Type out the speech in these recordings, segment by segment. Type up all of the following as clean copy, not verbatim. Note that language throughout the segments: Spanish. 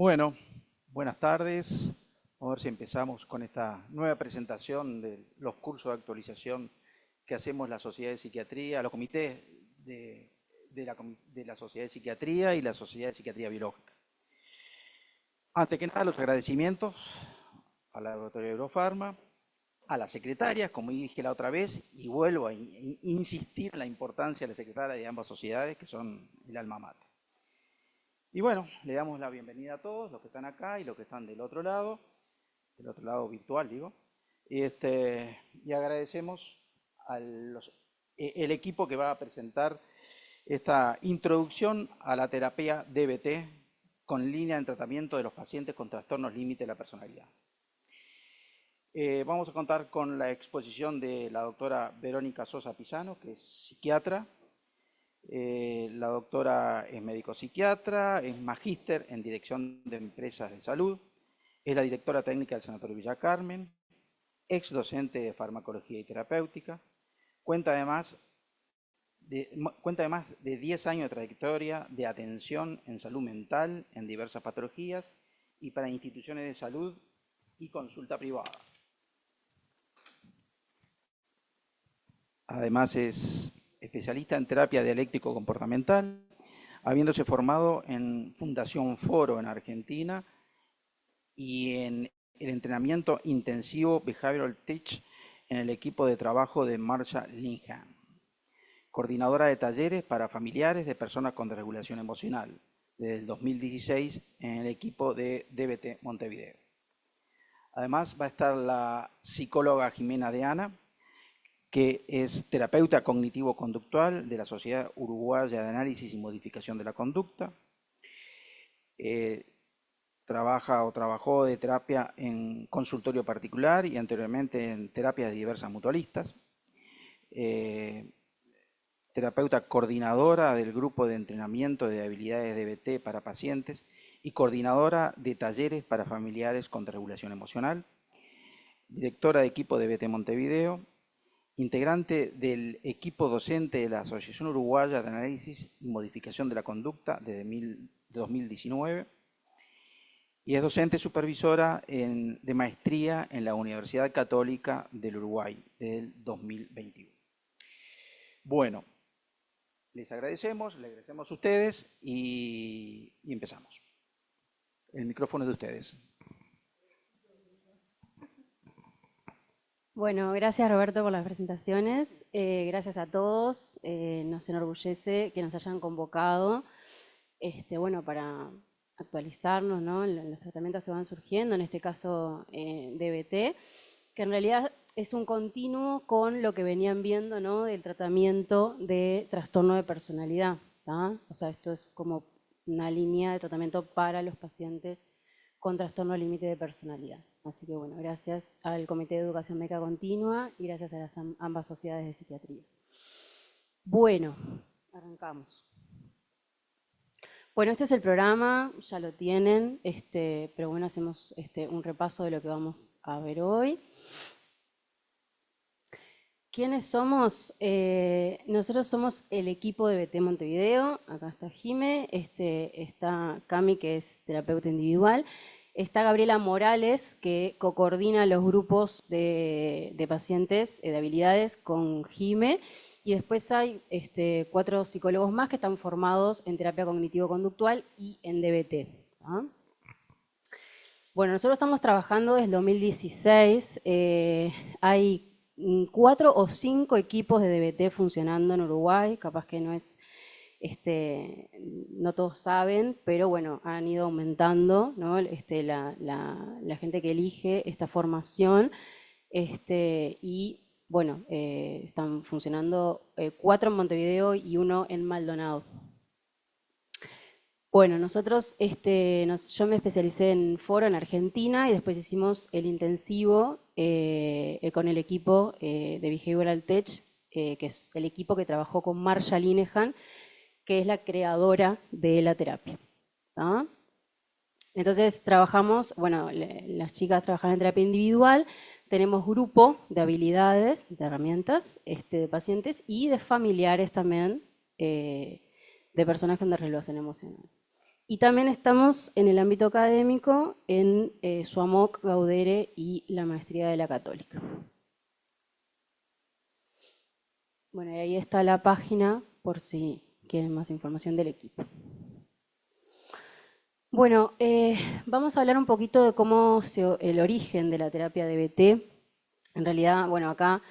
Bueno, buenas tardes. Vamos a ver si empezamos con esta nueva presentación de los cursos de actualización que hacemos la Sociedad de Psiquiatría, los comités de la Sociedad de Psiquiatría y la Sociedad de Psiquiatría Biológica. Antes que nada, los agradecimientos a la laboratorio Eurofarma, a las secretarias, como dije la otra vez, y vuelvo a insistir en la importancia de la secretaria de ambas sociedades, que son el alma mater. Y bueno, le damos la bienvenida a todos, los que están acá y los que están del otro lado virtual, digo. Y agradecemos el equipo que va a presentar esta introducción a la terapia DBT con línea de tratamiento de los pacientes con trastornos límite de la personalidad. Vamos a contar con la exposición de la doctora Verónica Sosa Pisano, que es psiquiatra. La doctora es médico psiquiatra, es magíster en dirección de empresas de salud, es la directora técnica del Sanatorio Villa Carmen, ex docente de farmacología y terapéutica, cuenta además de 10 años de trayectoria de atención en salud mental en diversas patologías y para instituciones de salud y consulta privada. Además es especialista en terapia dialéctico-comportamental, habiéndose formado en Fundación Foro en Argentina y en el entrenamiento intensivo Behavioral Teach en el equipo de trabajo de Marsha Linehan, coordinadora de talleres para familiares de personas con desregulación emocional, desde el 2016 en el equipo de DBT Montevideo. Además va a estar la psicóloga Jimena Deana, que es terapeuta cognitivo-conductual de la Sociedad Uruguaya de Análisis y Modificación de la Conducta. Trabajó de terapia en consultorio particular y anteriormente en terapias de diversas mutualistas. Terapeuta coordinadora del grupo de entrenamiento de habilidades DBT para pacientes y coordinadora de talleres para familiares con desregulación emocional. Directora de equipo DBT Montevideo. Integrante del equipo docente de la Asociación Uruguaya de Análisis y Modificación de la Conducta desde 2019 y es docente supervisora de maestría en la Universidad Católica del Uruguay desde el 2021. Bueno, les agradecemos a ustedes y empezamos. El micrófono es de ustedes. Bueno, gracias Roberto por las presentaciones, gracias a todos, nos enorgullece que nos hayan convocado para actualizarnos, ¿no?, en los tratamientos que van surgiendo, en este caso DBT, que en realidad es un continuo con lo que venían viendo, ¿no?, del tratamiento de trastorno de personalidad, ¿tá? O sea, esto es como una línea de tratamiento para los pacientes con trastorno límite de personalidad. Así que bueno, gracias al Comité de Educación Médica Continua y gracias a ambas sociedades de psiquiatría. Bueno, arrancamos. Bueno, este es el programa, ya lo tienen, pero bueno, hacemos un repaso de lo que vamos a ver hoy. ¿Quiénes somos? Nosotros somos el equipo de DBT Montevideo. Acá está Jime, está Cami, que es terapeuta individual. Está Gabriela Morales, que coordina los grupos de pacientes de habilidades con Jime. Y después hay 4 psicólogos más que están formados en terapia cognitivo-conductual y en DBT. ¿Ah? Bueno, nosotros estamos trabajando desde el 2016. Hay 4 o 5 equipos de DBT funcionando en Uruguay, capaz que no es, no todos saben, pero bueno, han ido aumentando, ¿no?, la gente que elige esta formación, y bueno, están funcionando 4 en Montevideo y 1 en Maldonado. Bueno, nosotros, yo me especialicé en Foro en Argentina y después hicimos el intensivo con el equipo de Behavioral Tech, que es el equipo que trabajó con Marsha Linehan, que es la creadora de la terapia. ¿Ah? Entonces trabajamos, bueno, las chicas trabajan en terapia individual, tenemos grupo de habilidades, de herramientas de pacientes y de familiares también, de personas con desregulación emocional. Y también estamos en el ámbito académico en SUAMOC, Gaudere y la maestría de la Católica. Bueno, y ahí está la página por si quieren más información del equipo. Bueno, vamos a hablar un poquito de cómo el origen de la terapia DBT. En realidad, bueno, acá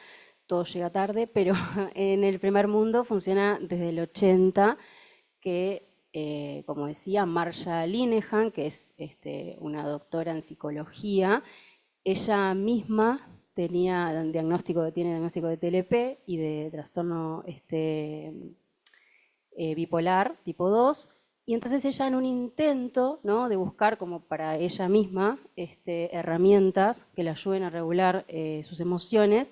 todo llega tarde, pero en el primer mundo funciona desde el 80, que, como decía, Marcia Linehan, que es una doctora en psicología, ella misma tiene diagnóstico de TLP y de trastorno bipolar tipo 2, y entonces ella en un intento, ¿no?, de buscar como para ella misma herramientas que le ayuden a regular sus emociones,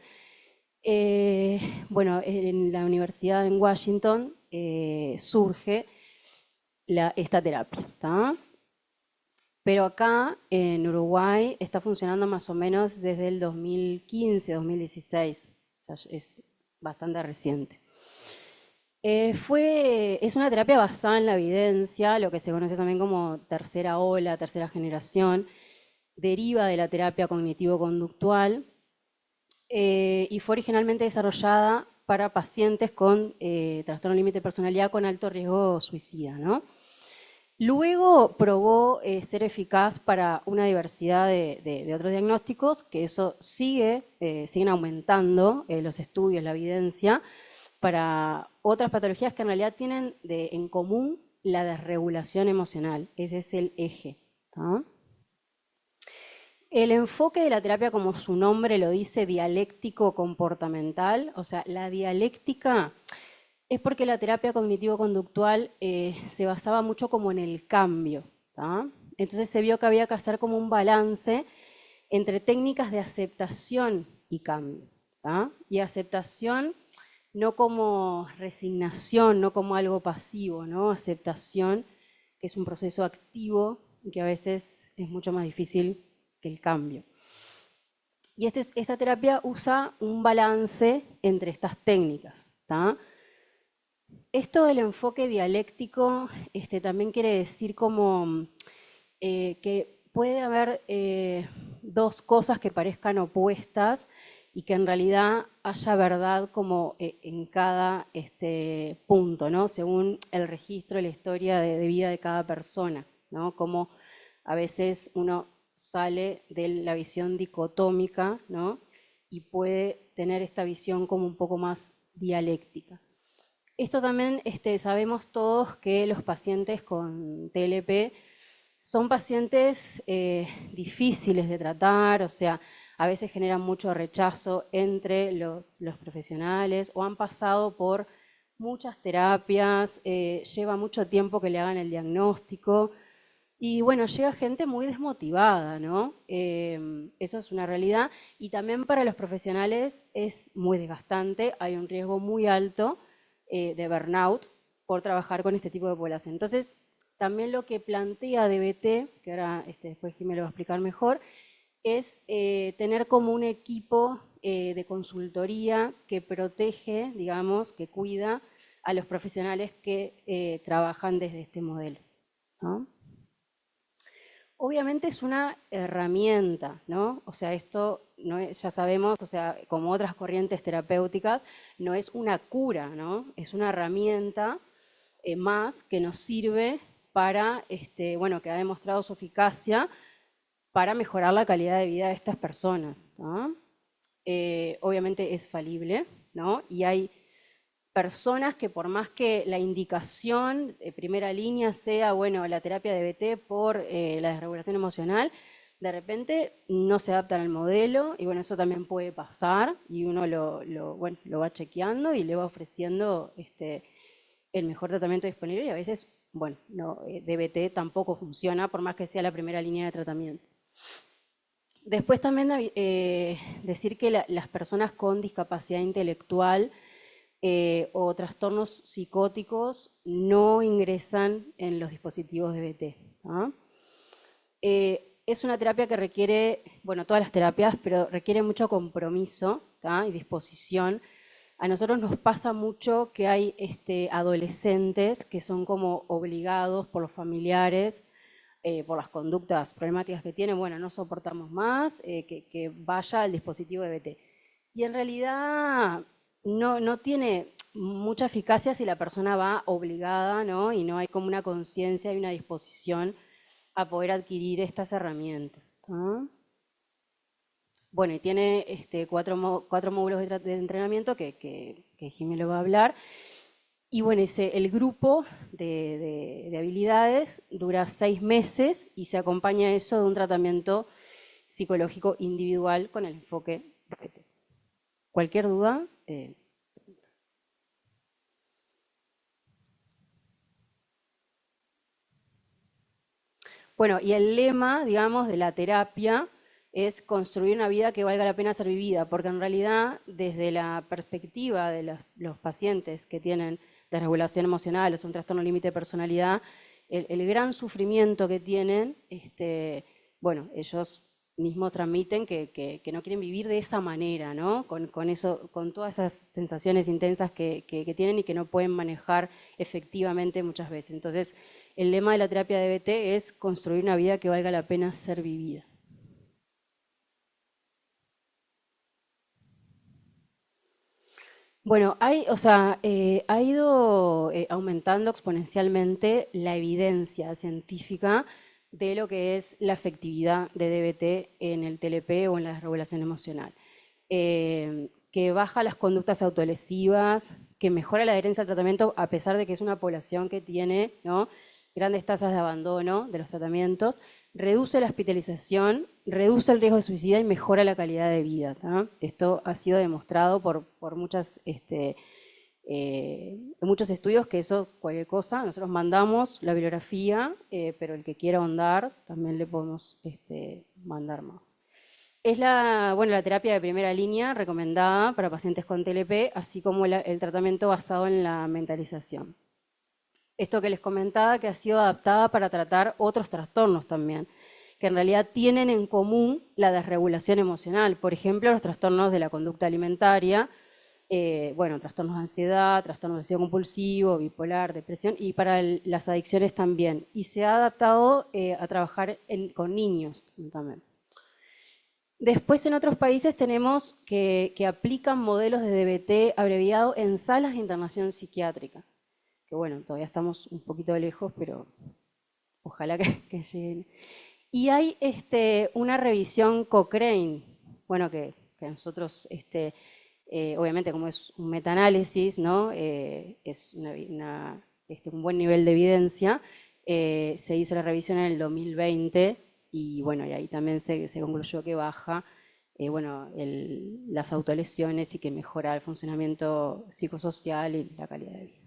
bueno, en la universidad en Washington surge esta terapia, ¿tá? Pero acá en Uruguay está funcionando más o menos desde el 2015, 2016, o sea, es bastante reciente. Es una terapia basada en la evidencia, lo que se conoce también como tercera ola, tercera generación, deriva de la terapia cognitivo-conductual y fue originalmente desarrollada para pacientes con trastorno límite de personalidad con alto riesgo suicida, ¿no? Luego probó ser eficaz para una diversidad de otros diagnósticos, que eso siguen aumentando los estudios, la evidencia, para otras patologías que en realidad tienen en común la desregulación emocional. Ese es el eje, ¿tá? El enfoque de la terapia, como su nombre lo dice, dialéctico-comportamental, o sea, la dialéctica es porque la terapia cognitivo-conductual se basaba mucho como en el cambio, ¿tá? Entonces se vio que había que hacer como un balance entre técnicas de aceptación y cambio, ¿tá? Y aceptación no como resignación, no como algo pasivo, ¿no? Aceptación, que es un proceso activo y que a veces es mucho más difícil que el cambio. Y esta terapia usa un balance entre estas técnicas, ¿tá? Esto del enfoque dialéctico también quiere decir como que puede haber dos cosas que parezcan opuestas y que en realidad haya verdad como en cada punto, ¿no? Según el registro, la historia de vida de cada persona, ¿no? Como a veces uno sale de la visión dicotómica, ¿no?, y puede tener esta visión como un poco más dialéctica. Esto también sabemos todos que los pacientes con TLP son pacientes difíciles de tratar, o sea, a veces generan mucho rechazo entre los profesionales o han pasado por muchas terapias, lleva mucho tiempo que le hagan el diagnóstico y bueno, llega gente muy desmotivada, ¿no? Eso es una realidad y también para los profesionales es muy desgastante, hay un riesgo muy alto de burnout por trabajar con este tipo de población. Entonces, también lo que plantea DBT, que ahora después Jimé lo va a explicar mejor, es tener como un equipo de consultoría que protege, digamos, que cuida a los profesionales que trabajan desde este modelo, ¿no? Obviamente es una herramienta, ¿no? O sea, esto no es, ya sabemos, o sea, como otras corrientes terapéuticas, no es una cura, ¿no? Es una herramienta más que nos sirve para, bueno, que ha demostrado su eficacia para mejorar la calidad de vida de estas personas, ¿no? Obviamente es falible, ¿no? Y hay personas que por más que la indicación de primera línea sea, bueno, la terapia de DBT por la desregulación emocional, de repente no se adaptan al modelo y bueno, eso también puede pasar y uno bueno, lo va chequeando y le va ofreciendo el mejor tratamiento disponible y a veces, bueno, no, DBT tampoco funciona por más que sea la primera línea de tratamiento. Después también decir que las personas con discapacidad intelectual o trastornos psicóticos no ingresan en los dispositivos DBT, ¿no? Es una terapia que requiere, bueno, todas las terapias, pero requiere mucho compromiso, ¿tá?, y disposición A nosotros nos pasa mucho que hay adolescentes que son como obligados por los familiares, por las conductas problemáticas que tienen, bueno, no soportamos más, que vaya al dispositivo EBT. Y en realidad no tiene mucha eficacia si la persona va obligada, ¿no? Y no hay como una conciencia y una disposición a poder adquirir estas herramientas, ¿no? Bueno, y tiene cuatro módulos de entrenamiento que Jimmy lo va a hablar. Y bueno, el grupo de habilidades dura 6 meses y se acompaña eso de un tratamiento psicológico individual con el enfoque EBT. Cualquier duda. Bueno, y el lema, digamos, de la terapia es construir una vida que valga la pena ser vivida, porque en realidad, desde la perspectiva de los pacientes que tienen desregulación emocional o un trastorno límite de personalidad, el gran sufrimiento que tienen, bueno, ellos mismos transmiten que no quieren vivir de esa manera, ¿no? Con eso, con todas esas sensaciones intensas que tienen y que no pueden manejar efectivamente muchas veces. Entonces, el lema de la terapia de EBT es construir una vida que valga la pena ser vivida. Bueno, ha ido aumentando exponencialmente la evidencia científica de lo que es la efectividad de DBT en el TLP o en la desregulación emocional. Que baja las conductas autolesivas, que mejora la adherencia al tratamiento a pesar de que es una población que tiene, ¿no?, grandes tasas de abandono de los tratamientos, reduce la hospitalización, reduce el riesgo de suicidio y mejora la calidad de vida, ¿tá? Esto ha sido demostrado por muchos estudios, que eso, cualquier cosa, nosotros mandamos la bibliografía, pero el que quiera ahondar también le podemos mandar más. Es la terapia de primera línea recomendada para pacientes con TLP, así como el tratamiento basado en la mentalización. Esto que les comentaba, que ha sido adaptada para tratar otros trastornos también, que en realidad tienen en común la desregulación emocional. Por ejemplo, los trastornos de la conducta alimentaria, trastornos de ansiedad, trastornos de obsesivo compulsivo, bipolar, depresión, y para las adicciones también. Y se ha adaptado a trabajar con niños también. Después, en otros países tenemos que aplican modelos de DBT abreviado en salas de internación psiquiátrica. Que bueno, todavía estamos un poquito lejos, pero ojalá que lleguen. Y hay una revisión Cochrane, bueno, que nosotros, obviamente como es un metaanálisis, ¿no?, es un buen nivel de evidencia, se hizo la revisión en el 2020 y bueno, y ahí también se concluyó que baja las autolesiones y que mejora el funcionamiento psicosocial y la calidad de vida.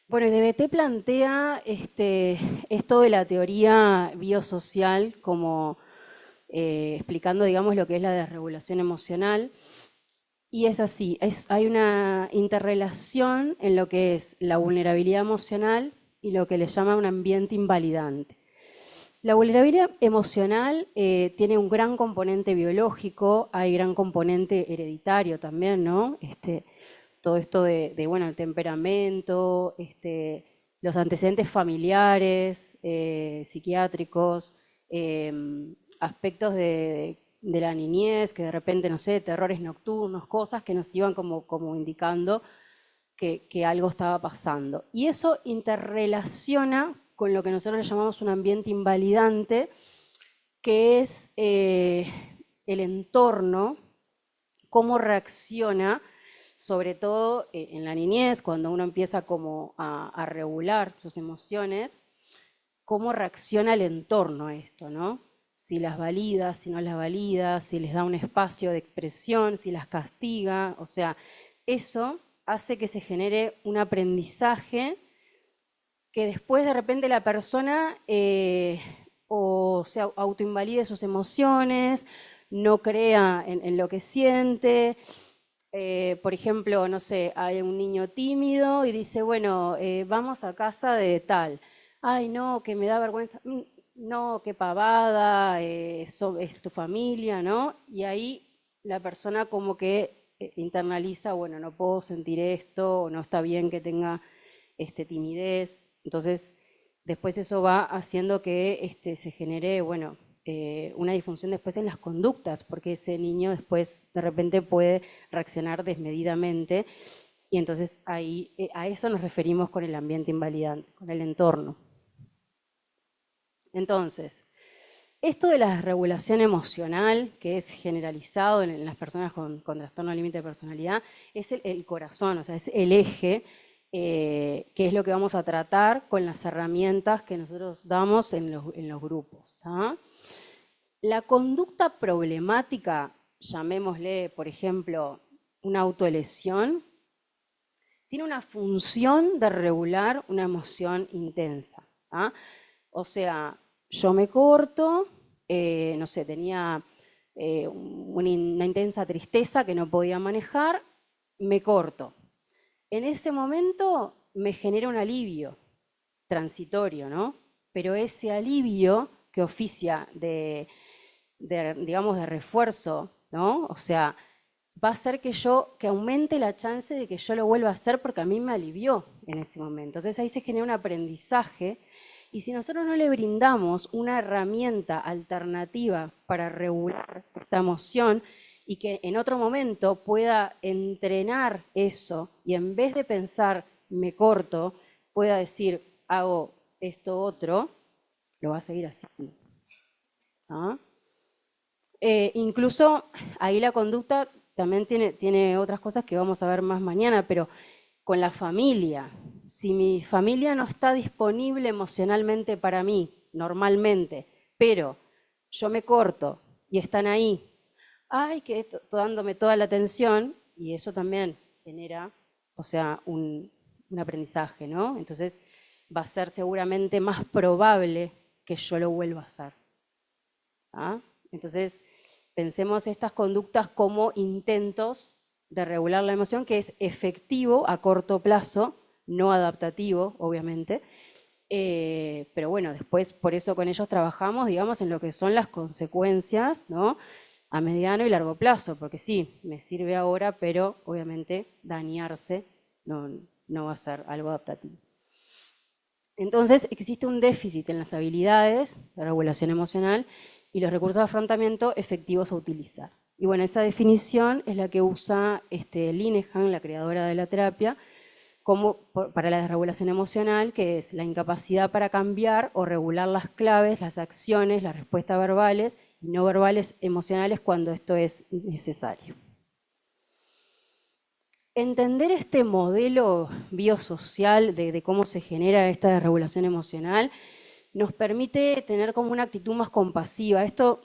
Bueno, DBT plantea esto de la teoría biosocial como explicando, digamos, lo que es la desregulación emocional. Y es así, hay una interrelación en lo que es la vulnerabilidad emocional y lo que le llama un ambiente invalidante. La vulnerabilidad emocional tiene un gran componente biológico, hay gran componente hereditario también, ¿no? Todo esto de el temperamento, los antecedentes familiares, psiquiátricos, aspectos de la niñez, que de repente, no sé, terrores nocturnos, cosas que nos iban como indicando que algo estaba pasando. Y eso interrelaciona con lo que nosotros le llamamos un ambiente invalidante, que es el entorno, cómo reacciona, sobre todo en la niñez, cuando uno empieza como a regular sus emociones, cómo reacciona el entorno a esto, ¿no? Si las valida, si no las valida, si les da un espacio de expresión, si las castiga, o sea, eso hace que se genere un aprendizaje que después de repente la persona o se autoinvalide sus emociones, no crea en lo que siente. Por ejemplo, no sé, hay un niño tímido y dice, bueno, vamos a casa de tal. ay, no, que me da vergüenza, no, qué pavada, es tu familia, ¿no? Y ahí la persona como que internaliza, bueno, no puedo sentir esto, o no está bien que tenga timidez. Entonces, después eso va haciendo que se genere, bueno, una disfunción después en las conductas, porque ese niño después de repente puede reaccionar desmedidamente y entonces ahí a eso nos referimos con el ambiente invalidante, con el entorno. Entonces, esto de la desregulación emocional, que es generalizado en las personas con trastorno límite de personalidad, es el corazón, o sea, es el eje, que es lo que vamos a tratar con las herramientas que nosotros damos en los grupos. ¿tá? La conducta problemática, llamémosle, por ejemplo, una autolesión, tiene una función de regular una emoción intensa. ¿tá? O sea, yo me corto, no sé, tenía una intensa tristeza que no podía manejar, me corto. En ese momento me genera un alivio transitorio, ¿no? Pero ese alivio que oficia digamos, de refuerzo, ¿no? O sea, va a hacer que aumente la chance de que yo lo vuelva a hacer porque a mí me alivió en ese momento. Entonces ahí se genera un aprendizaje y si nosotros no le brindamos una herramienta alternativa para regular esta emoción y que en otro momento pueda entrenar eso y en vez de pensar me corto, pueda decir hago esto otro, lo va a seguir haciendo. ¿Ah? Incluso ahí la conducta también tiene otras cosas que vamos a ver más mañana, pero con la familia. Si mi familia no está disponible emocionalmente para mí, normalmente, pero yo me corto y están ahí, ay, que dándome toda la atención, y eso también genera, o sea, un aprendizaje, ¿no? Entonces va a ser seguramente más probable que yo lo vuelva a hacer. ¿Ah? Entonces, pensemos estas conductas como intentos de regular la emoción, que es efectivo a corto plazo, no adaptativo, obviamente. Pero bueno, después por eso con ellos trabajamos, digamos, en lo que son las consecuencias, ¿no? A mediano y largo plazo, porque sí, me sirve ahora, pero obviamente dañarse no va a ser algo adaptativo. Entonces, existe un déficit en las habilidades de regulación emocional y los recursos de afrontamiento efectivos a utilizar. Y bueno, esa definición es la que usa Linehan, la creadora de la terapia, para la desregulación emocional, que es la incapacidad para cambiar o regular las claves, las acciones, las respuestas verbales y no verbales emocionales cuando esto es necesario. Entender este modelo biosocial de cómo se genera esta desregulación emocional nos permite tener como una actitud más compasiva. Esto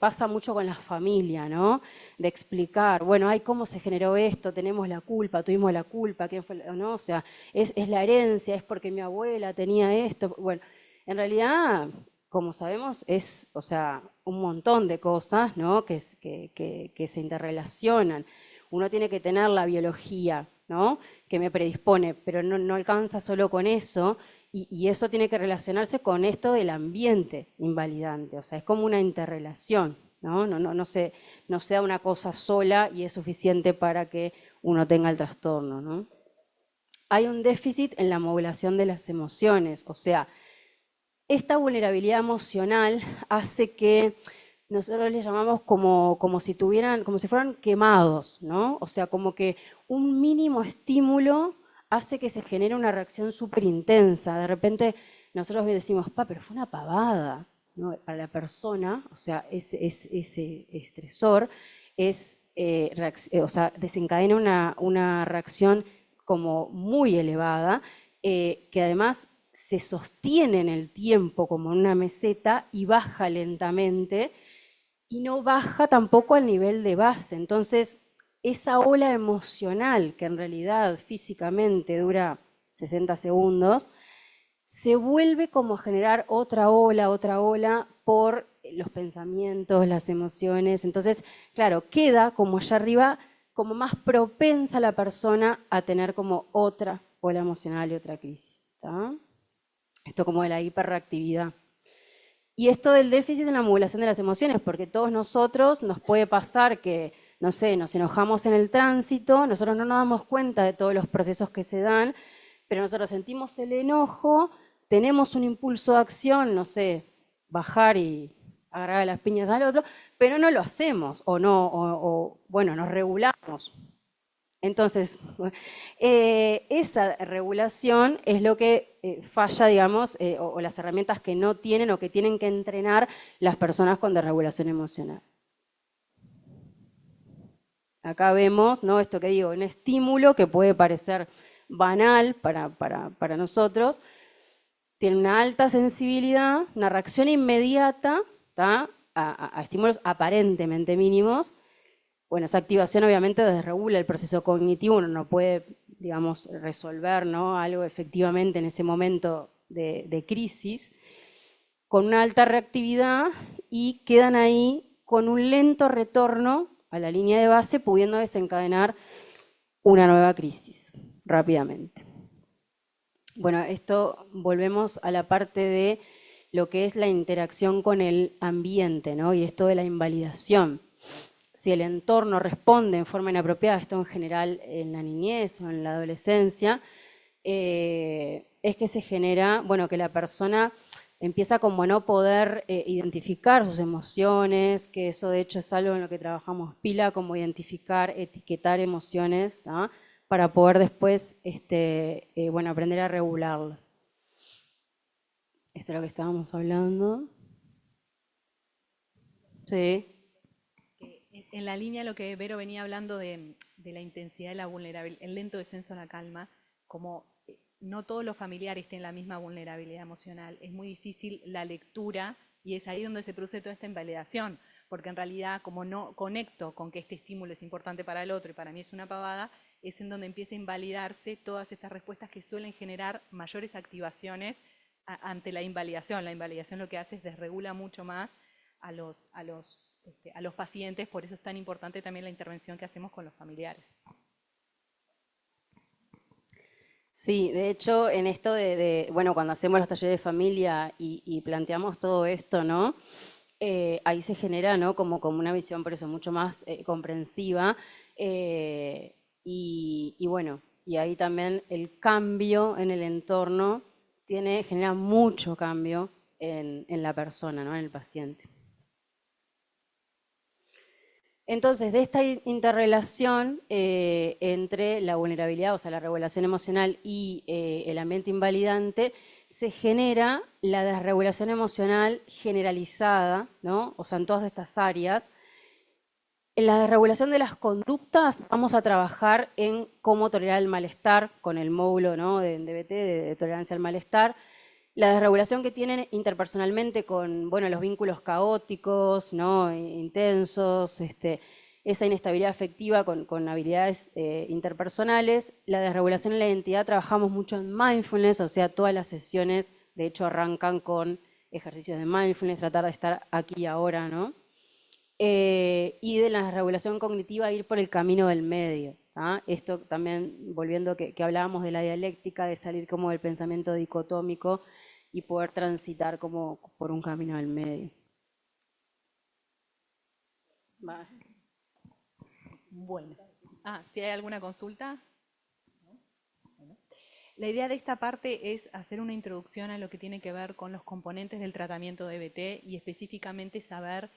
pasa mucho con la familia, ¿no? De explicar, bueno, ay, ¿cómo se generó esto? Tenemos la culpa, tuvimos la culpa, ¿quién fue? ¿No? O sea, es la herencia, es porque mi abuela tenía esto. Bueno, en realidad, como sabemos, es, o sea, un montón de cosas, ¿no? Que se interrelacionan. Uno tiene que tener la biología, ¿no? Que me predispone, pero no alcanza solo con eso. Y eso tiene que relacionarse con esto del ambiente invalidante, o sea, es como una interrelación, ¿no? No sea una cosa sola y es suficiente para que uno tenga el trastorno, ¿no? Hay un déficit en la modulación de las emociones, o sea, esta vulnerabilidad emocional hace que nosotros les llamamos como si fueran quemados, ¿no? O sea, como que un mínimo estímulo hace que se genere una reacción súper intensa. De repente nosotros decimos, pero fue una pavada, ¿no? Para la persona, o sea, ese estresor o sea, desencadena una reacción como muy elevada, que además se sostiene en el tiempo como en una meseta y baja lentamente y no baja tampoco al nivel de base. Entonces, esa ola emocional que en realidad físicamente dura 60 segundos, se vuelve como a generar otra ola por los pensamientos, las emociones. Entonces, claro, queda como allá arriba, como más propensa la persona a tener como otra ola emocional y otra crisis. ¿Tá? Esto como de la hiperreactividad. Y esto del déficit en la modulación de las emociones, porque todos nosotros nos puede pasar que, no sé, nos enojamos en el tránsito, nosotros no nos damos cuenta de todos los procesos que se dan, pero nosotros sentimos el enojo, tenemos un impulso de acción, no sé, bajar y agarrar a las piñas al otro, pero no lo hacemos, o no, bueno, nos regulamos. Entonces, esa regulación es lo que falla, digamos, o las herramientas que no tienen o que tienen que entrenar las personas con desregulación emocional. Acá vemos, ¿no? Esto que digo, un estímulo que puede parecer banal para nosotros, tiene una alta sensibilidad, una reacción inmediata, a estímulos aparentemente mínimos. Bueno, esa activación obviamente desregula el proceso cognitivo, uno no puede, digamos, resolver, ¿no?, algo efectivamente en ese momento de crisis, con una alta reactividad, y quedan ahí con un lento retorno a la línea de base, pudiendo desencadenar una nueva crisis rápidamente. Bueno, esto volvemos a la parte de lo que es la interacción con el ambiente, ¿no?, y esto de la invalidación. Si el entorno responde en forma inapropiada, esto en general en la niñez o en la adolescencia, es que se genera, bueno, que la persona empieza como a no poder identificar sus emociones, que eso de hecho es algo en lo que trabajamos pila, como identificar, etiquetar emociones, ¿tá?, para poder después, bueno, aprender a regularlas. Esto es lo que estábamos hablando. Sí. En la línea de lo que Vero venía hablando de la intensidad de la vulnerabilidad, el lento descenso a la calma, como no todos los familiares tienen la misma vulnerabilidad emocional, es muy difícil la lectura y es ahí donde se produce toda esta invalidación, porque en realidad como no conecto con que este estímulo es importante para el otro y para mí es una pavada, es en donde empieza a invalidarse todas estas respuestas que suelen generar mayores activaciones ante la invalidación. La invalidación lo que hace es desregula mucho más a los pacientes, por eso es tan importante también la intervención que hacemos con los familiares. Sí, de hecho, en esto bueno, cuando hacemos los talleres de familia y planteamos todo esto, ¿no?, ahí se genera, ¿no?, como una visión, por eso, mucho más comprensiva, y bueno, y ahí también el cambio en el entorno genera mucho cambio en la persona, ¿no?, en el paciente. Entonces, de esta interrelación entre la vulnerabilidad, o sea, la regulación emocional y el ambiente invalidante, se genera la desregulación emocional generalizada, ¿no?, o sea, en todas estas áreas. En la desregulación de las conductas vamos a trabajar en cómo tolerar el malestar con el módulo, ¿no?, de DBT, de tolerancia al malestar. La desregulación que tienen interpersonalmente con, bueno, los vínculos caóticos, ¿no?, intensos, esa inestabilidad afectiva con habilidades interpersonales. La desregulación en la identidad, trabajamos mucho en mindfulness, o sea, todas las sesiones de hecho arrancan con ejercicios de mindfulness, tratar de estar aquí y ahora, ¿no? Y de la desregulación cognitiva, ir por el camino del medio. Esto también, volviendo que hablábamos de la dialéctica, de salir como del pensamiento dicotómico y poder transitar como por un camino del medio. Va. Bueno, si hay alguna consulta. La idea de esta parte es hacer una introducción a lo que tiene que ver con los componentes del tratamiento de DBT y específicamente saber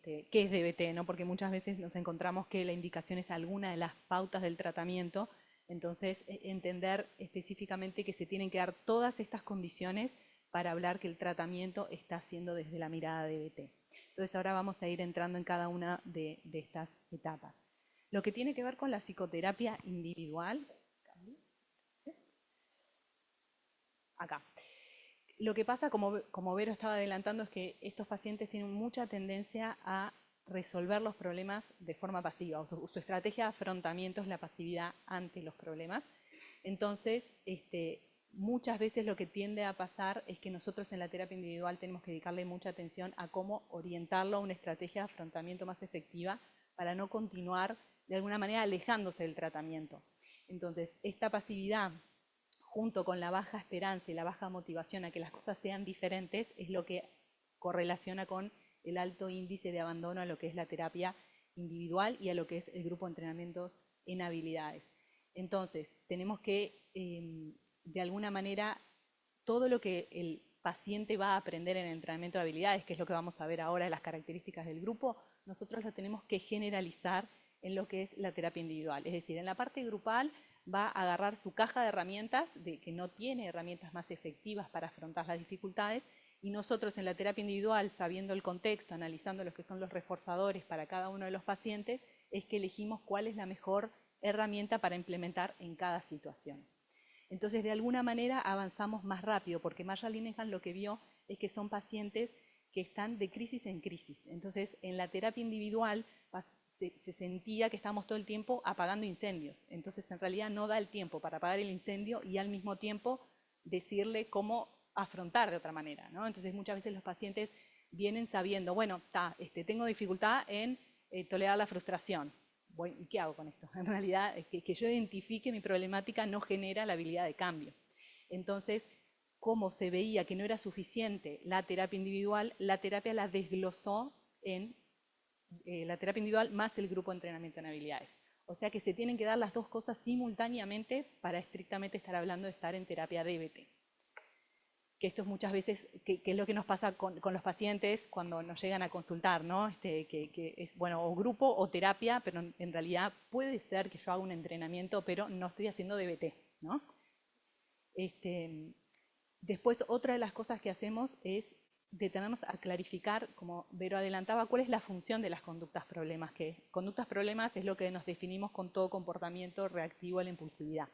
qué es DBT, ¿no? Porque muchas veces nos encontramos que la indicación es alguna de las pautas del tratamiento, entonces entender específicamente que se tienen que dar todas estas condiciones para hablar que el tratamiento está haciendo desde la mirada de DBT. Entonces ahora vamos a ir entrando en cada una de estas etapas. Lo que tiene que ver con la psicoterapia individual, acá. Lo que pasa, como Vero estaba adelantando, es que estos pacientes tienen mucha tendencia a resolver los problemas de forma pasiva, o su estrategia de afrontamiento es la pasividad ante los problemas. Entonces, muchas veces lo que tiende a pasar es que nosotros en la terapia individual tenemos que dedicarle mucha atención a cómo orientarlo a una estrategia de afrontamiento más efectiva para no continuar de alguna manera alejándose del tratamiento. Entonces, esta pasividad junto con la baja esperanza y la baja motivación a que las cosas sean diferentes, es lo que correlaciona con el alto índice de abandono a lo que es la terapia individual y a lo que es el grupo de entrenamientos en habilidades. Entonces, tenemos que, de alguna manera, todo lo que el paciente va a aprender en el entrenamiento de habilidades, que es lo que vamos a ver ahora, las características del grupo, nosotros lo tenemos que generalizar en lo que es la terapia individual. Es decir, en la parte grupal va a agarrar su caja de herramientas, que no tiene herramientas más efectivas para afrontar las dificultades, y nosotros en la terapia individual, sabiendo el contexto, analizando los que son los reforzadores para cada uno de los pacientes, es que elegimos cuál es la mejor herramienta para implementar en cada situación. Entonces, de alguna manera avanzamos más rápido, porque Marshall Linehan lo que vio es que son pacientes que están de crisis en crisis. Entonces, en la terapia individual se sentía que estábamos todo el tiempo apagando incendios. Entonces, en realidad no da el tiempo para apagar el incendio y al mismo tiempo decirle cómo afrontar de otra manera, ¿no? Entonces, muchas veces los pacientes vienen sabiendo, bueno, tengo dificultad en tolerar la frustración. Bueno, ¿y qué hago con esto? En realidad, que yo identifique mi problemática no genera la habilidad de cambio. Entonces, como se veía que no era suficiente la terapia individual, la terapia la desglosó en la terapia individual más el grupo de entrenamiento en habilidades. O sea que se tienen que dar las dos cosas simultáneamente para estrictamente estar hablando de estar en terapia DBT. Que esto es muchas veces, que es lo que nos pasa con los pacientes cuando nos llegan a consultar, ¿no? Que es, bueno, o grupo o terapia, pero en realidad puede ser que yo haga un entrenamiento, pero no estoy haciendo DBT, ¿no? Después, otra de las cosas que hacemos es detenernos a clarificar, como Vero adelantaba, cuál es la función de las conductas problemas. Que conductas problemas es lo que nos definimos con todo comportamiento reactivo a la impulsividad.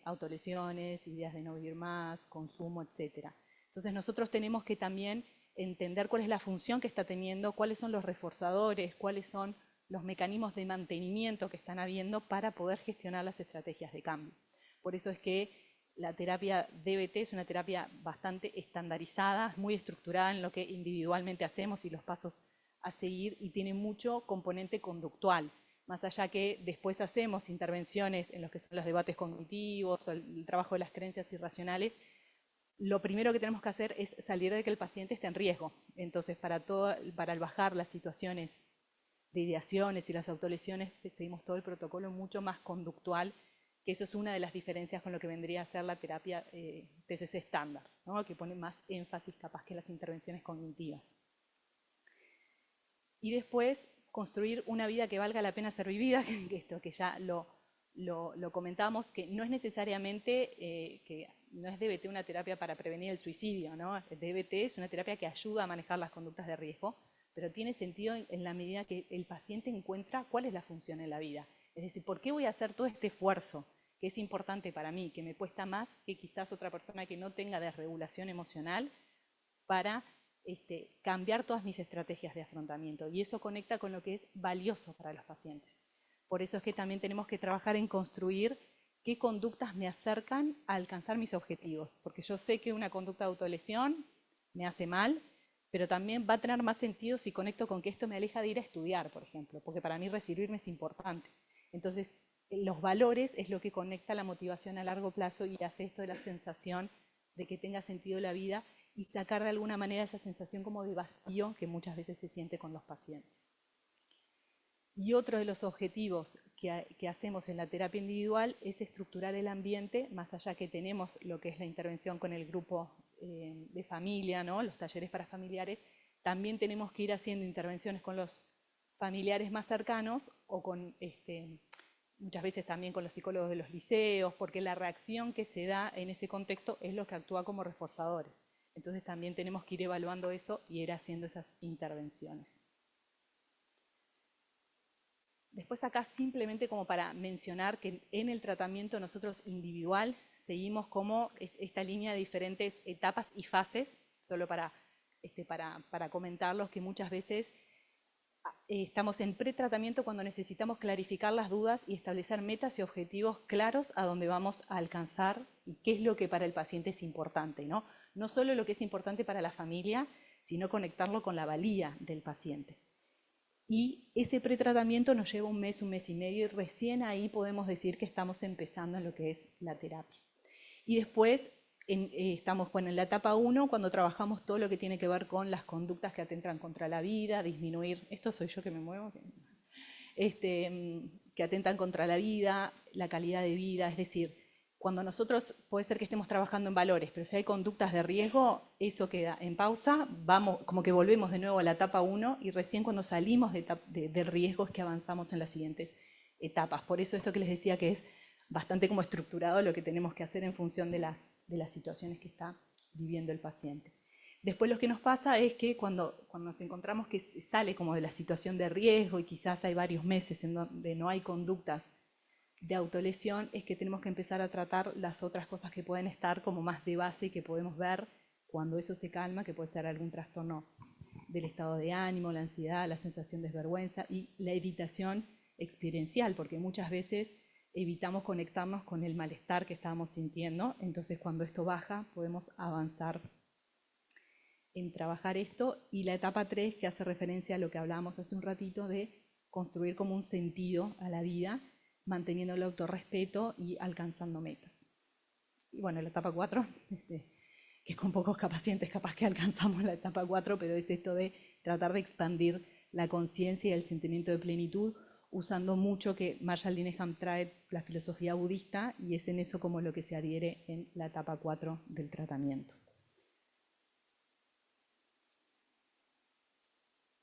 Autolesiones, ideas de no vivir más, consumo, etc. Entonces nosotros tenemos que también entender cuál es la función que está teniendo, cuáles son los reforzadores, cuáles son los mecanismos de mantenimiento que están habiendo para poder gestionar las estrategias de cambio. Por eso es que la terapia DBT es una terapia bastante estandarizada, muy estructurada en lo que individualmente hacemos y los pasos a seguir, y tiene mucho componente conductual. Más allá que después hacemos intervenciones en los que son los debates cognitivos, o el trabajo de las creencias irracionales, lo primero que tenemos que hacer es salir de que el paciente esté en riesgo. Entonces, para bajar las situaciones de ideaciones y las autolesiones, seguimos todo el protocolo mucho más conductual, que eso es una de las diferencias con lo que vendría a ser la terapia TCC estándar, ¿no? Que pone más énfasis capaz que las intervenciones cognitivas. Y después, construir una vida que valga la pena ser vivida, que esto que ya lo comentamos, que no es necesariamente, que no es DBT una terapia para prevenir el suicidio, ¿no? DBT es una terapia que ayuda a manejar las conductas de riesgo, pero tiene sentido en la medida que el paciente encuentra cuál es la función en la vida. Es decir, ¿por qué voy a hacer todo este esfuerzo que es importante para mí, que me cuesta más que quizás otra persona que no tenga desregulación emocional, para cambiar todas mis estrategias de afrontamiento? Y eso conecta con lo que es valioso para los pacientes. Por eso es que también tenemos que trabajar en construir qué conductas me acercan a alcanzar mis objetivos. Porque yo sé que una conducta de autolesión me hace mal, pero también va a tener más sentido si conecto con que esto me aleja de ir a estudiar, por ejemplo, porque para mí recibirme es importante. Entonces, los valores es lo que conecta la motivación a largo plazo y hace esto de la sensación de que tenga sentido la vida y sacar de alguna manera esa sensación como de vacío que muchas veces se siente con los pacientes. Y otro de los objetivos que hacemos en la terapia individual es estructurar el ambiente, más allá que tenemos lo que es la intervención con el grupo de familia, ¿no? Los talleres para familiares, también tenemos que ir haciendo intervenciones con los familiares más cercanos o con muchas veces también con los psicólogos de los liceos, porque la reacción que se da en ese contexto es lo que actúa como reforzadores. Entonces también tenemos que ir evaluando eso y ir haciendo esas intervenciones. Después acá simplemente como para mencionar que en el tratamiento nosotros individual seguimos como esta línea de diferentes etapas y fases, solo para comentarlos, que muchas veces estamos en pretratamiento cuando necesitamos clarificar las dudas y establecer metas y objetivos claros a dónde vamos a alcanzar y qué es lo que para el paciente es importante, ¿no? No solo lo que es importante para la familia, sino conectarlo con la valía del paciente. Y ese pretratamiento nos lleva un mes y medio, y recién ahí podemos decir que estamos empezando en lo que es la terapia. Y después estamos en la etapa 1, cuando trabajamos todo lo que tiene que ver con las conductas que atentan contra la vida, disminuir, esto soy yo que me muevo, que atentan contra la vida, la calidad de vida, es decir, cuando nosotros puede ser que estemos trabajando en valores, pero si hay conductas de riesgo, eso queda en pausa, vamos, como que volvemos de nuevo a la etapa 1 y recién cuando salimos del riesgo es que avanzamos en las siguientes etapas. Por eso esto que les decía que es bastante como estructurado lo que tenemos que hacer en función de las situaciones que está viviendo el paciente. Después lo que nos pasa es que cuando nos encontramos que se sale como de la situación de riesgo y quizás hay varios meses en donde no hay conductas de autolesión, es que tenemos que empezar a tratar las otras cosas que pueden estar como más de base y que podemos ver cuando eso se calma, que puede ser algún trastorno del estado de ánimo, la ansiedad, la sensación de desvergüenza y la evitación experiencial, porque muchas veces evitamos conectarnos con el malestar que estábamos sintiendo, entonces cuando esto baja podemos avanzar en trabajar esto. Y la etapa 3, que hace referencia a lo que hablábamos hace un ratito de construir como un sentido a la vida, manteniendo el autorrespeto y alcanzando metas. Y bueno, la etapa 4, que con pocos pacientes capaz que alcanzamos la etapa 4, pero es esto de tratar de expandir la conciencia y el sentimiento de plenitud, usando mucho que Marshall Linehan trae la filosofía budista, y es en eso como lo que se adhiere en la etapa 4 del tratamiento.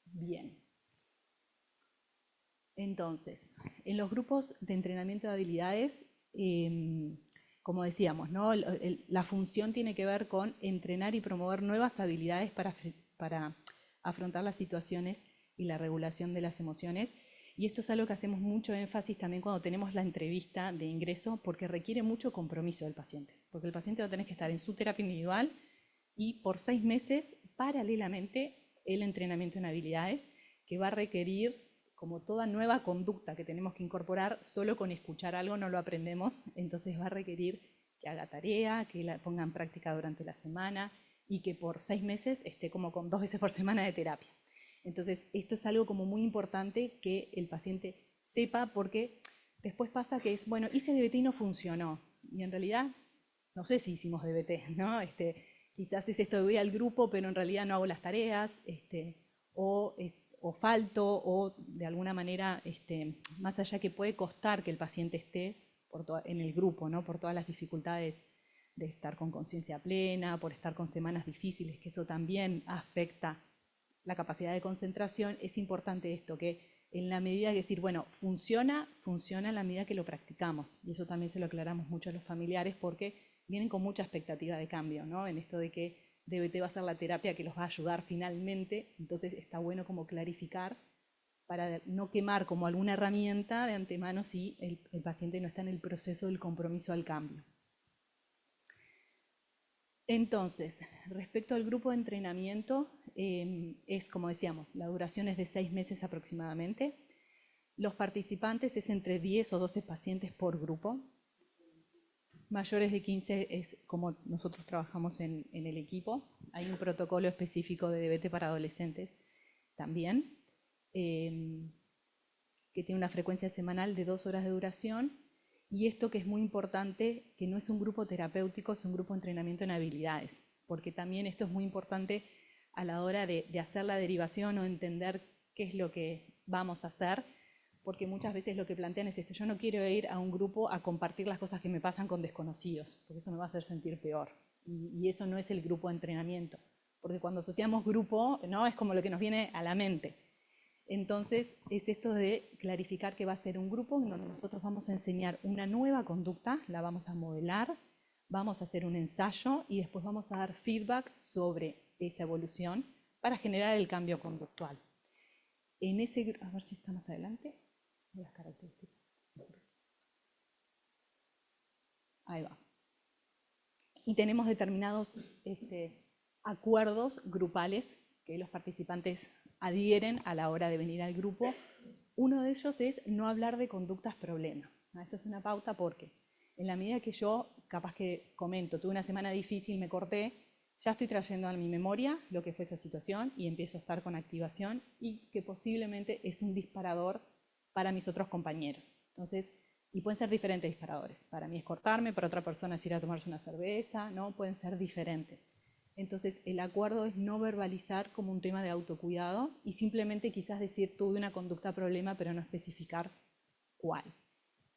Bien. Entonces, en los grupos de entrenamiento de habilidades, como decíamos, ¿no? La función tiene que ver con entrenar y promover nuevas habilidades para afrontar las situaciones y la regulación de las emociones. Y esto es algo que hacemos mucho énfasis también cuando tenemos la entrevista de ingreso, porque requiere mucho compromiso del paciente. Porque el paciente va a tener que estar en su terapia individual y por 6 meses, paralelamente, el entrenamiento en habilidades, que va a requerir, como toda nueva conducta que tenemos que incorporar, solo con escuchar algo no lo aprendemos, entonces va a requerir que haga tarea, que la ponga en práctica durante la semana y que por 6 meses esté como con 2 veces por semana de terapia. Entonces, esto es algo como muy importante que el paciente sepa, porque después pasa que es, bueno, hice DBT y no funcionó. Y en realidad, no sé si hicimos DBT, ¿no? Quizás es esto de voy al grupo, pero en realidad no hago las tareas, o falto, o de alguna manera, más allá que puede costar que el paciente esté en el grupo, ¿no? Por todas las dificultades de estar con conciencia plena, por estar con semanas difíciles, que eso también afecta la capacidad de concentración. Es importante esto, que en la medida que decir, bueno, funciona en la medida que lo practicamos. Y eso también se lo aclaramos mucho a los familiares, porque vienen con mucha expectativa de cambio, ¿no? En esto de que DBT va a ser la terapia que los va a ayudar finalmente. Entonces está bueno como clarificar para no quemar como alguna herramienta de antemano si el paciente no está en el proceso del compromiso al cambio. Entonces, respecto al grupo de entrenamiento, es como decíamos, la duración es de 6 meses aproximadamente. Los participantes es entre 10 o 12 pacientes por grupo. Mayores de 15 es como nosotros trabajamos en el equipo. Hay un protocolo específico de DBT para adolescentes también, que tiene una frecuencia semanal de 2 horas de duración. Y esto que es muy importante, que no es un grupo terapéutico, es un grupo de entrenamiento en habilidades, porque también esto es muy importante a la hora de hacer la derivación o entender qué es lo que vamos a hacer, porque muchas veces lo que plantean es esto: yo no quiero ir a un grupo a compartir las cosas que me pasan con desconocidos, porque eso me va a hacer sentir peor. Y eso no es el grupo de entrenamiento, porque cuando asociamos grupo, ¿no? Es como lo que nos viene a la mente. Entonces, es esto de clarificar que va a ser un grupo en donde nosotros vamos a enseñar una nueva conducta, la vamos a modelar, vamos a hacer un ensayo y después vamos a dar feedback sobre esa evolución para generar el cambio conductual. En ese, a ver si está más adelante, las características. Ahí va. Y tenemos determinados acuerdos grupales que los participantes adhieren a la hora de venir al grupo. Uno de ellos es no hablar de conductas problema. Esto es una pauta porque en la medida que yo, capaz que comento, tuve una semana difícil, me corté, ya estoy trayendo a mi memoria lo que fue esa situación y empiezo a estar con activación, y que posiblemente es un disparador para mis otros compañeros. Entonces, Y pueden ser diferentes disparadores. Para mí es cortarme, para otra persona es ir a tomarse una cerveza, ¿no? Pueden ser diferentes. Entonces, el acuerdo es no verbalizar como un tema de autocuidado y simplemente quizás decir tuve una conducta problema, pero no especificar cuál.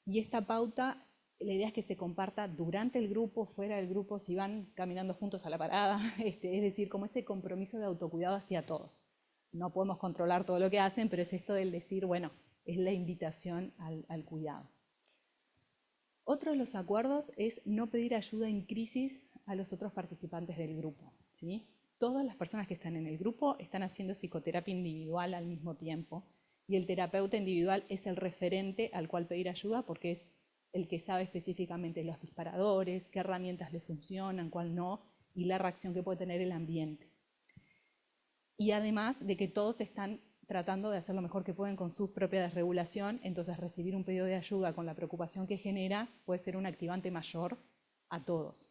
Y esta pauta, la idea es que se comparta durante el grupo, fuera del grupo, si van caminando juntos a la parada, es decir, como ese compromiso de autocuidado hacia todos. No podemos controlar todo lo que hacen, pero es esto del decir, bueno, es la invitación al cuidado. Otro de los acuerdos es no pedir ayuda en crisis a los otros participantes del grupo, ¿sí? Todas las personas que están en el grupo están haciendo psicoterapia individual al mismo tiempo y el terapeuta individual es el referente al cual pedir ayuda porque es el que sabe específicamente los disparadores, qué herramientas le funcionan, cuál no, y la reacción que puede tener el ambiente. Y además de que todos están tratando de hacer lo mejor que pueden con su propia desregulación, entonces recibir un pedido de ayuda con la preocupación que genera puede ser un activante mayor a todos.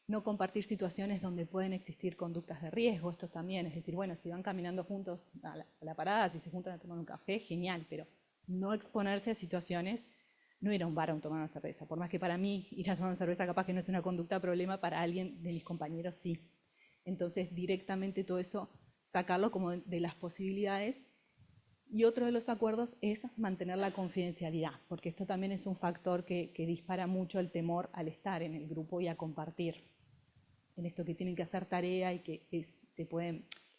No compartir situaciones donde pueden existir conductas de riesgo, esto también, es decir, bueno, si van caminando juntos a la parada, si se juntan a tomar un café, genial, pero no exponerse a situaciones, no ir a un bar a tomar una cerveza, por más que para mí ir a tomar una cerveza capaz que no es una conducta problema, para alguien de mis compañeros sí. Entonces, directamente todo eso, sacarlo como de las posibilidades. Y otro de los acuerdos es mantener la confidencialidad, porque esto también es un factor que dispara mucho el temor al estar en el grupo y a compartir. En esto que tienen que hacer tarea y que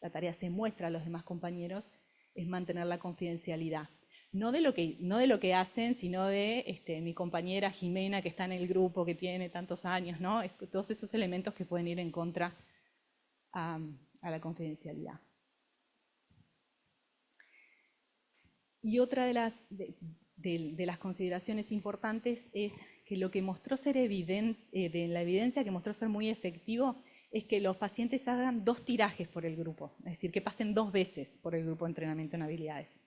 la tarea se muestra a los demás compañeros, es mantener la confidencialidad. No de lo que hacen, sino de mi compañera Jimena, que está en el grupo, que tiene tantos años, ¿no? Todos esos elementos que pueden ir en contra a la confidencialidad. Y otra de las consideraciones importantes es que lo que mostró ser evidente, de la evidencia que mostró ser muy efectivo, es que los pacientes hagan 2 tirajes por el grupo, es decir, que pasen 2 veces por el grupo de entrenamiento en habilidades.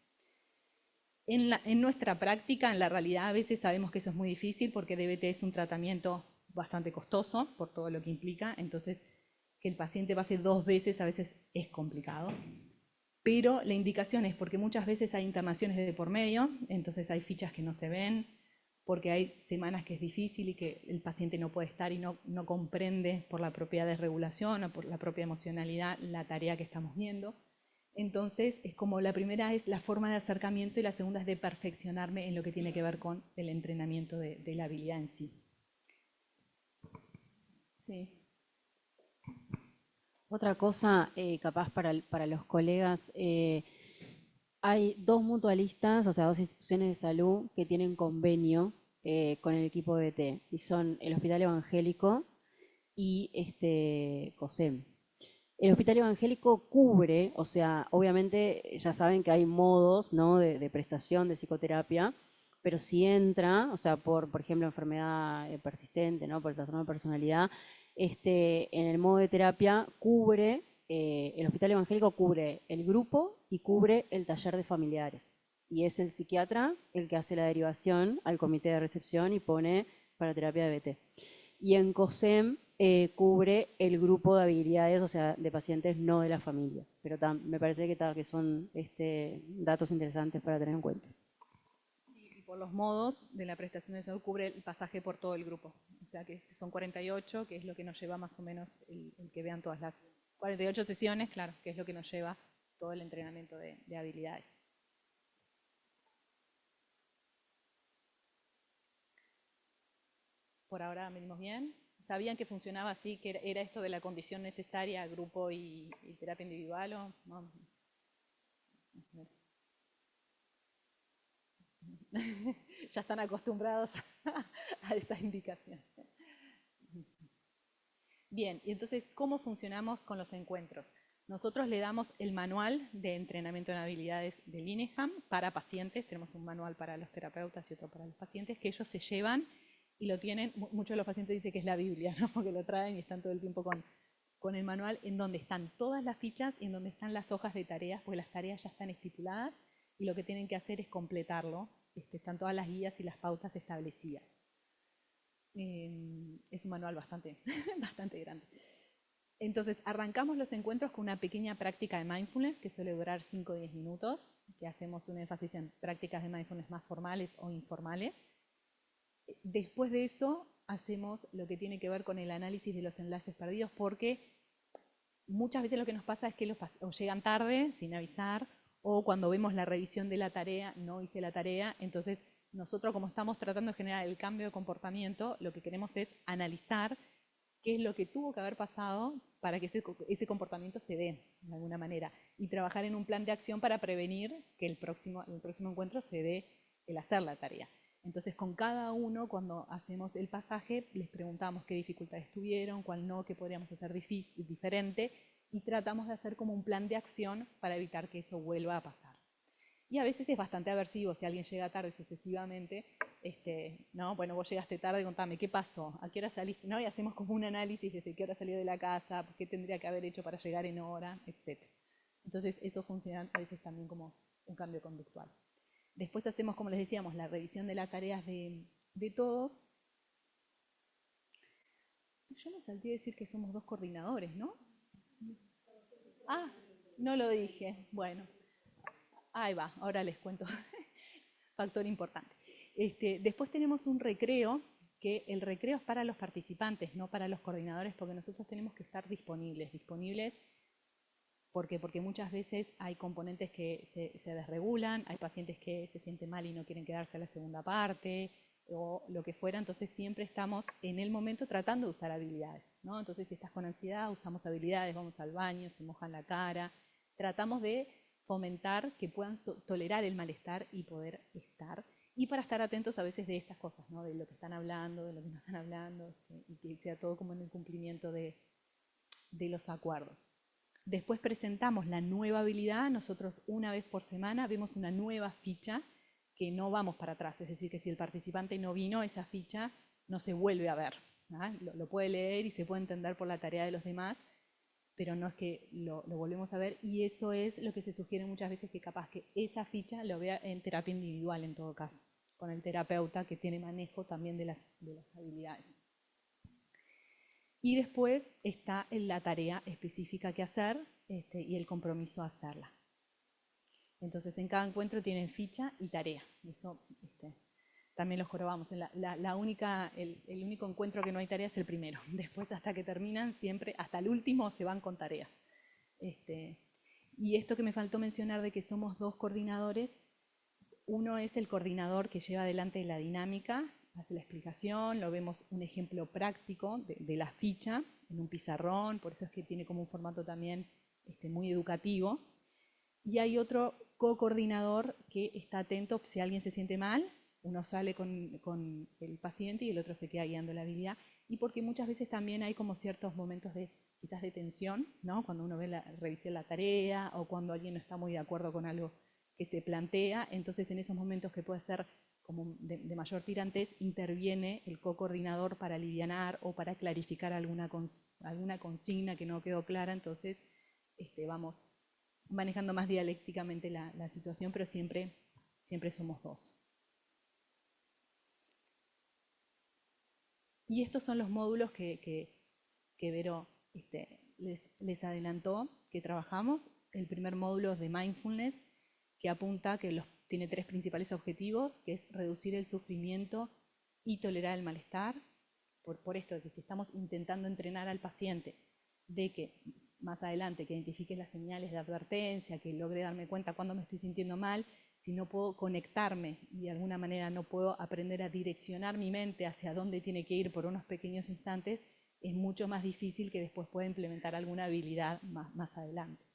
En nuestra práctica, en la realidad, a veces sabemos que eso es muy difícil porque DBT es un tratamiento bastante costoso por todo lo que implica, entonces que el paciente pase 2 veces a veces es complicado. Pero la indicación es porque muchas veces hay internaciones de por medio, entonces hay fichas que no se ven, porque hay semanas que es difícil y que el paciente no puede estar y no comprende por la propia desregulación o por la propia emocionalidad la tarea que estamos viendo. Entonces, es como la primera es la forma de acercamiento y la segunda es de perfeccionarme en lo que tiene que ver con el entrenamiento de la habilidad en sí. Sí. Otra cosa, capaz para los colegas, hay 2 mutualistas, o sea, 2 instituciones de salud que tienen convenio con el equipo de BT, y son el Hospital Evangélico y COSEM. El Hospital Evangélico cubre, o sea, obviamente ya saben que hay modos, ¿no?, de prestación de psicoterapia, pero si entra, o sea, por ejemplo, enfermedad persistente, ¿no?, por el trastorno de personalidad, en el modo de terapia cubre, el Hospital Evangélico cubre el grupo y cubre el taller de familiares. Y es el psiquiatra el que hace la derivación al comité de recepción y pone para terapia de BT. Y en COSEM cubre el grupo de habilidades, o sea, de pacientes no de la familia. Pero me parece que son datos interesantes para tener en cuenta. Y por los modos de la prestación de salud cubre el pasaje por todo el grupo. O sea, que son 48, que es lo que nos lleva más o menos el que vean todas las 48 sesiones, claro, que es lo que nos lleva todo el entrenamiento de habilidades. Por ahora venimos bien. ¿Sabían que funcionaba así, que era esto de la condición necesaria, grupo y terapia individual? ¿O no? Ya están acostumbrados a esa indicación. Bien, y entonces, ¿cómo funcionamos con los encuentros? Nosotros le damos el manual de entrenamiento en habilidades del INEHAM para pacientes. Tenemos un manual para los terapeutas y otro para los pacientes, que ellos se llevan y lo tienen. Muchos de los pacientes dicen que es la Biblia, ¿no?, porque lo traen y están todo el tiempo con el manual, en donde están todas las fichas y en donde están las hojas de tareas, porque las tareas ya están estipuladas y lo que tienen que hacer es completarlo. Están todas las guías y las pautas establecidas. Es un manual bastante, bastante grande. Entonces, arrancamos los encuentros con una pequeña práctica de mindfulness que suele durar 5 o 10 minutos, que hacemos un énfasis en prácticas de mindfulness más formales o informales. Después de eso, hacemos lo que tiene que ver con el análisis de los enlaces perdidos, porque muchas veces lo que nos pasa es que o llegan tarde, sin avisar, o cuando vemos la revisión de la tarea, no hice la tarea. Entonces, nosotros, como estamos tratando de generar el cambio de comportamiento, lo que queremos es analizar qué es lo que tuvo que haber pasado para que ese comportamiento se dé de alguna manera y trabajar en un plan de acción para prevenir que el próximo encuentro se dé el hacer la tarea. Entonces, con cada uno, cuando hacemos el pasaje, les preguntamos qué dificultades tuvieron, cuál no, qué podríamos hacer diferente, y tratamos de hacer como un plan de acción para evitar que eso vuelva a pasar. Y a veces es bastante aversivo, si alguien llega tarde sucesivamente, no, bueno, vos llegaste tarde, contame, ¿qué pasó? ¿A qué hora saliste? ¿No? Y hacemos como un análisis desde qué hora salió de la casa, qué tendría que haber hecho para llegar en hora, etc. Entonces, eso funciona a veces también como un cambio conductual. Después hacemos, como les decíamos, la revisión de las tareas de todos. Yo me salté a decir que somos 2 coordinadores, ¿no? Ah, no lo dije. Bueno, ahí va, ahora les cuento. Factor importante. Después tenemos un recreo, que el recreo es para los participantes, no para los coordinadores, porque nosotros tenemos que estar disponibles. Porque muchas veces hay componentes que se desregulan, hay pacientes que se sienten mal y no quieren quedarse a la segunda parte, o lo que fuera. Entonces siempre estamos en el momento tratando de usar habilidades, ¿no? Entonces, si estás con ansiedad, usamos habilidades, vamos al baño, se mojan la cara, tratamos de fomentar que puedan tolerar el malestar y poder estar, y para estar atentos a veces de estas cosas, ¿no? De lo que están hablando, de lo que no están hablando, y que sea todo como en el cumplimiento de los acuerdos. Después presentamos la nueva habilidad. Nosotros una vez por semana vemos una nueva ficha que no vamos para atrás. Es decir, que si el participante no vino, esa ficha no se vuelve a ver, ¿no? Lo puede leer y se puede entender por la tarea de los demás, pero no es que lo volvemos a ver. Y eso es lo que se sugiere muchas veces, que capaz que esa ficha lo vea en terapia individual en todo caso, con el terapeuta que tiene manejo también de las habilidades. Y después está la tarea específica que hacer y el compromiso a hacerla. Entonces, en cada encuentro tienen ficha y tarea. Eso también los jorobamos. El único encuentro que no hay tarea es el primero. Después, hasta que terminan, siempre, hasta el último, se van con tarea. Y esto que me faltó mencionar de que somos 2 coordinadores, uno es el coordinador que lleva adelante la dinámica, hace la explicación, lo vemos un ejemplo práctico de la ficha en un pizarrón, por eso es que tiene como un formato también muy educativo. Y hay otro co-coordinador que está atento si alguien se siente mal, uno sale con el paciente y el otro se queda guiando la habilidad. Y porque muchas veces también hay como ciertos momentos quizás de tensión, ¿no? Cuando uno ve revisión la tarea o cuando alguien no está muy de acuerdo con algo que se plantea. Entonces, en esos momentos que puede ser como de mayor tirantez, interviene el co-coordinador para alivianar o para clarificar alguna consigna que no quedó clara. Entonces, vamos manejando más dialécticamente la situación, pero siempre somos 2. Y estos son los módulos que Vero les adelantó, que trabajamos. El primer módulo es de mindfulness, que apunta que tiene 3 principales objetivos, que es reducir el sufrimiento y tolerar el malestar. Por esto de que si estamos intentando entrenar al paciente de que más adelante que identifique las señales de advertencia, que logre darme cuenta cuando me estoy sintiendo mal, si no puedo conectarme y de alguna manera no puedo aprender a direccionar mi mente hacia dónde tiene que ir por unos pequeños instantes, es mucho más difícil que después pueda implementar alguna habilidad más adelante.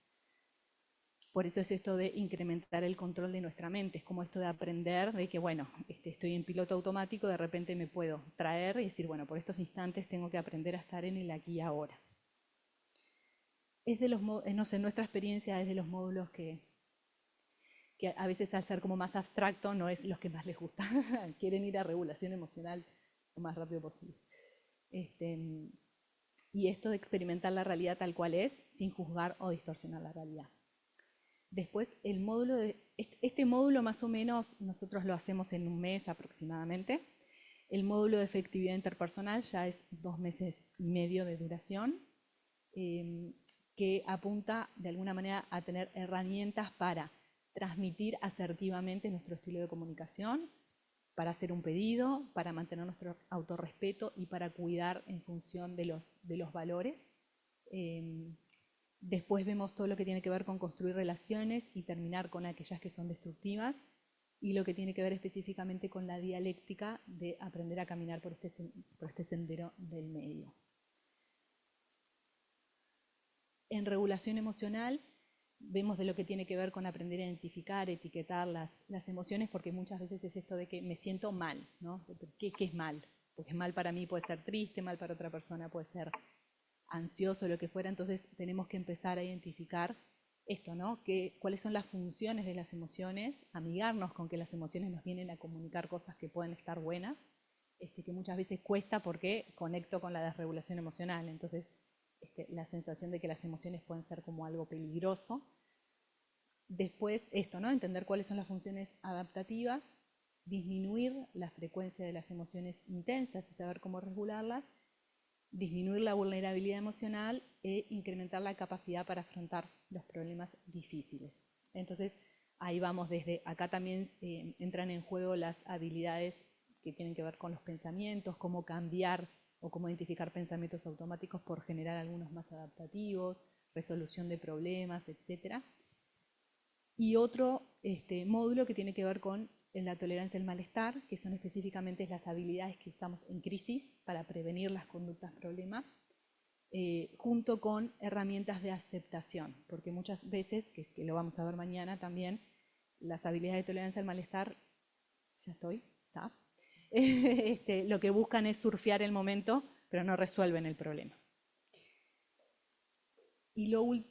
Por eso es esto de incrementar el control de nuestra mente, es como esto de aprender de que, bueno, estoy en piloto automático, de repente me puedo traer y decir, bueno, por estos instantes tengo que aprender a estar en el aquí y ahora. Es de no sé, nuestra experiencia es de los módulos que a veces al ser como más abstracto no es los que más les gusta. Quieren ir a regulación emocional lo más rápido posible. Y esto de experimentar la realidad tal cual es, sin juzgar o distorsionar la realidad. Después, este módulo más o menos nosotros lo hacemos en un mes aproximadamente. El módulo de efectividad interpersonal ya es 2 meses y medio de duración. que apunta de alguna manera a tener herramientas para transmitir asertivamente nuestro estilo de comunicación, para hacer un pedido, para mantener nuestro autorrespeto y para cuidar en función de los valores. Después vemos todo lo que tiene que ver con construir relaciones y terminar con aquellas que son destructivas, y lo que tiene que ver específicamente con la dialéctica de aprender a caminar por este sendero del medio. En regulación emocional vemos de lo que tiene que ver con aprender a identificar, etiquetar las emociones, porque muchas veces es esto de que me siento mal, ¿no? ¿Qué es mal? Porque mal para mí puede ser triste, mal para otra persona puede ser ansioso, lo que fuera. Entonces tenemos que empezar a identificar esto, ¿no? ¿Cuáles son las funciones de las emociones? Amigarnos con que las emociones nos vienen a comunicar cosas que pueden estar buenas, que muchas veces cuesta porque conecto con la desregulación emocional. Entonces, la sensación de que las emociones pueden ser como algo peligroso. Después esto, ¿no? Entender cuáles son las funciones adaptativas, disminuir la frecuencia de las emociones intensas y saber cómo regularlas, disminuir la vulnerabilidad emocional e incrementar la capacidad para afrontar los problemas difíciles. Entonces, ahí vamos desde acá también entran en juego las habilidades que tienen que ver con los pensamientos, cómo cambiar o cómo identificar pensamientos automáticos por generar algunos más adaptativos, resolución de problemas, etc. Y otro módulo que tiene que ver con la tolerancia al malestar, que son específicamente las habilidades que usamos en crisis para prevenir las conductas problema, junto con herramientas de aceptación, porque muchas veces, que lo vamos a ver mañana también, las habilidades de tolerancia al malestar, ya estoy, está, lo que buscan es surfear el momento, pero no resuelven el problema. Y lo último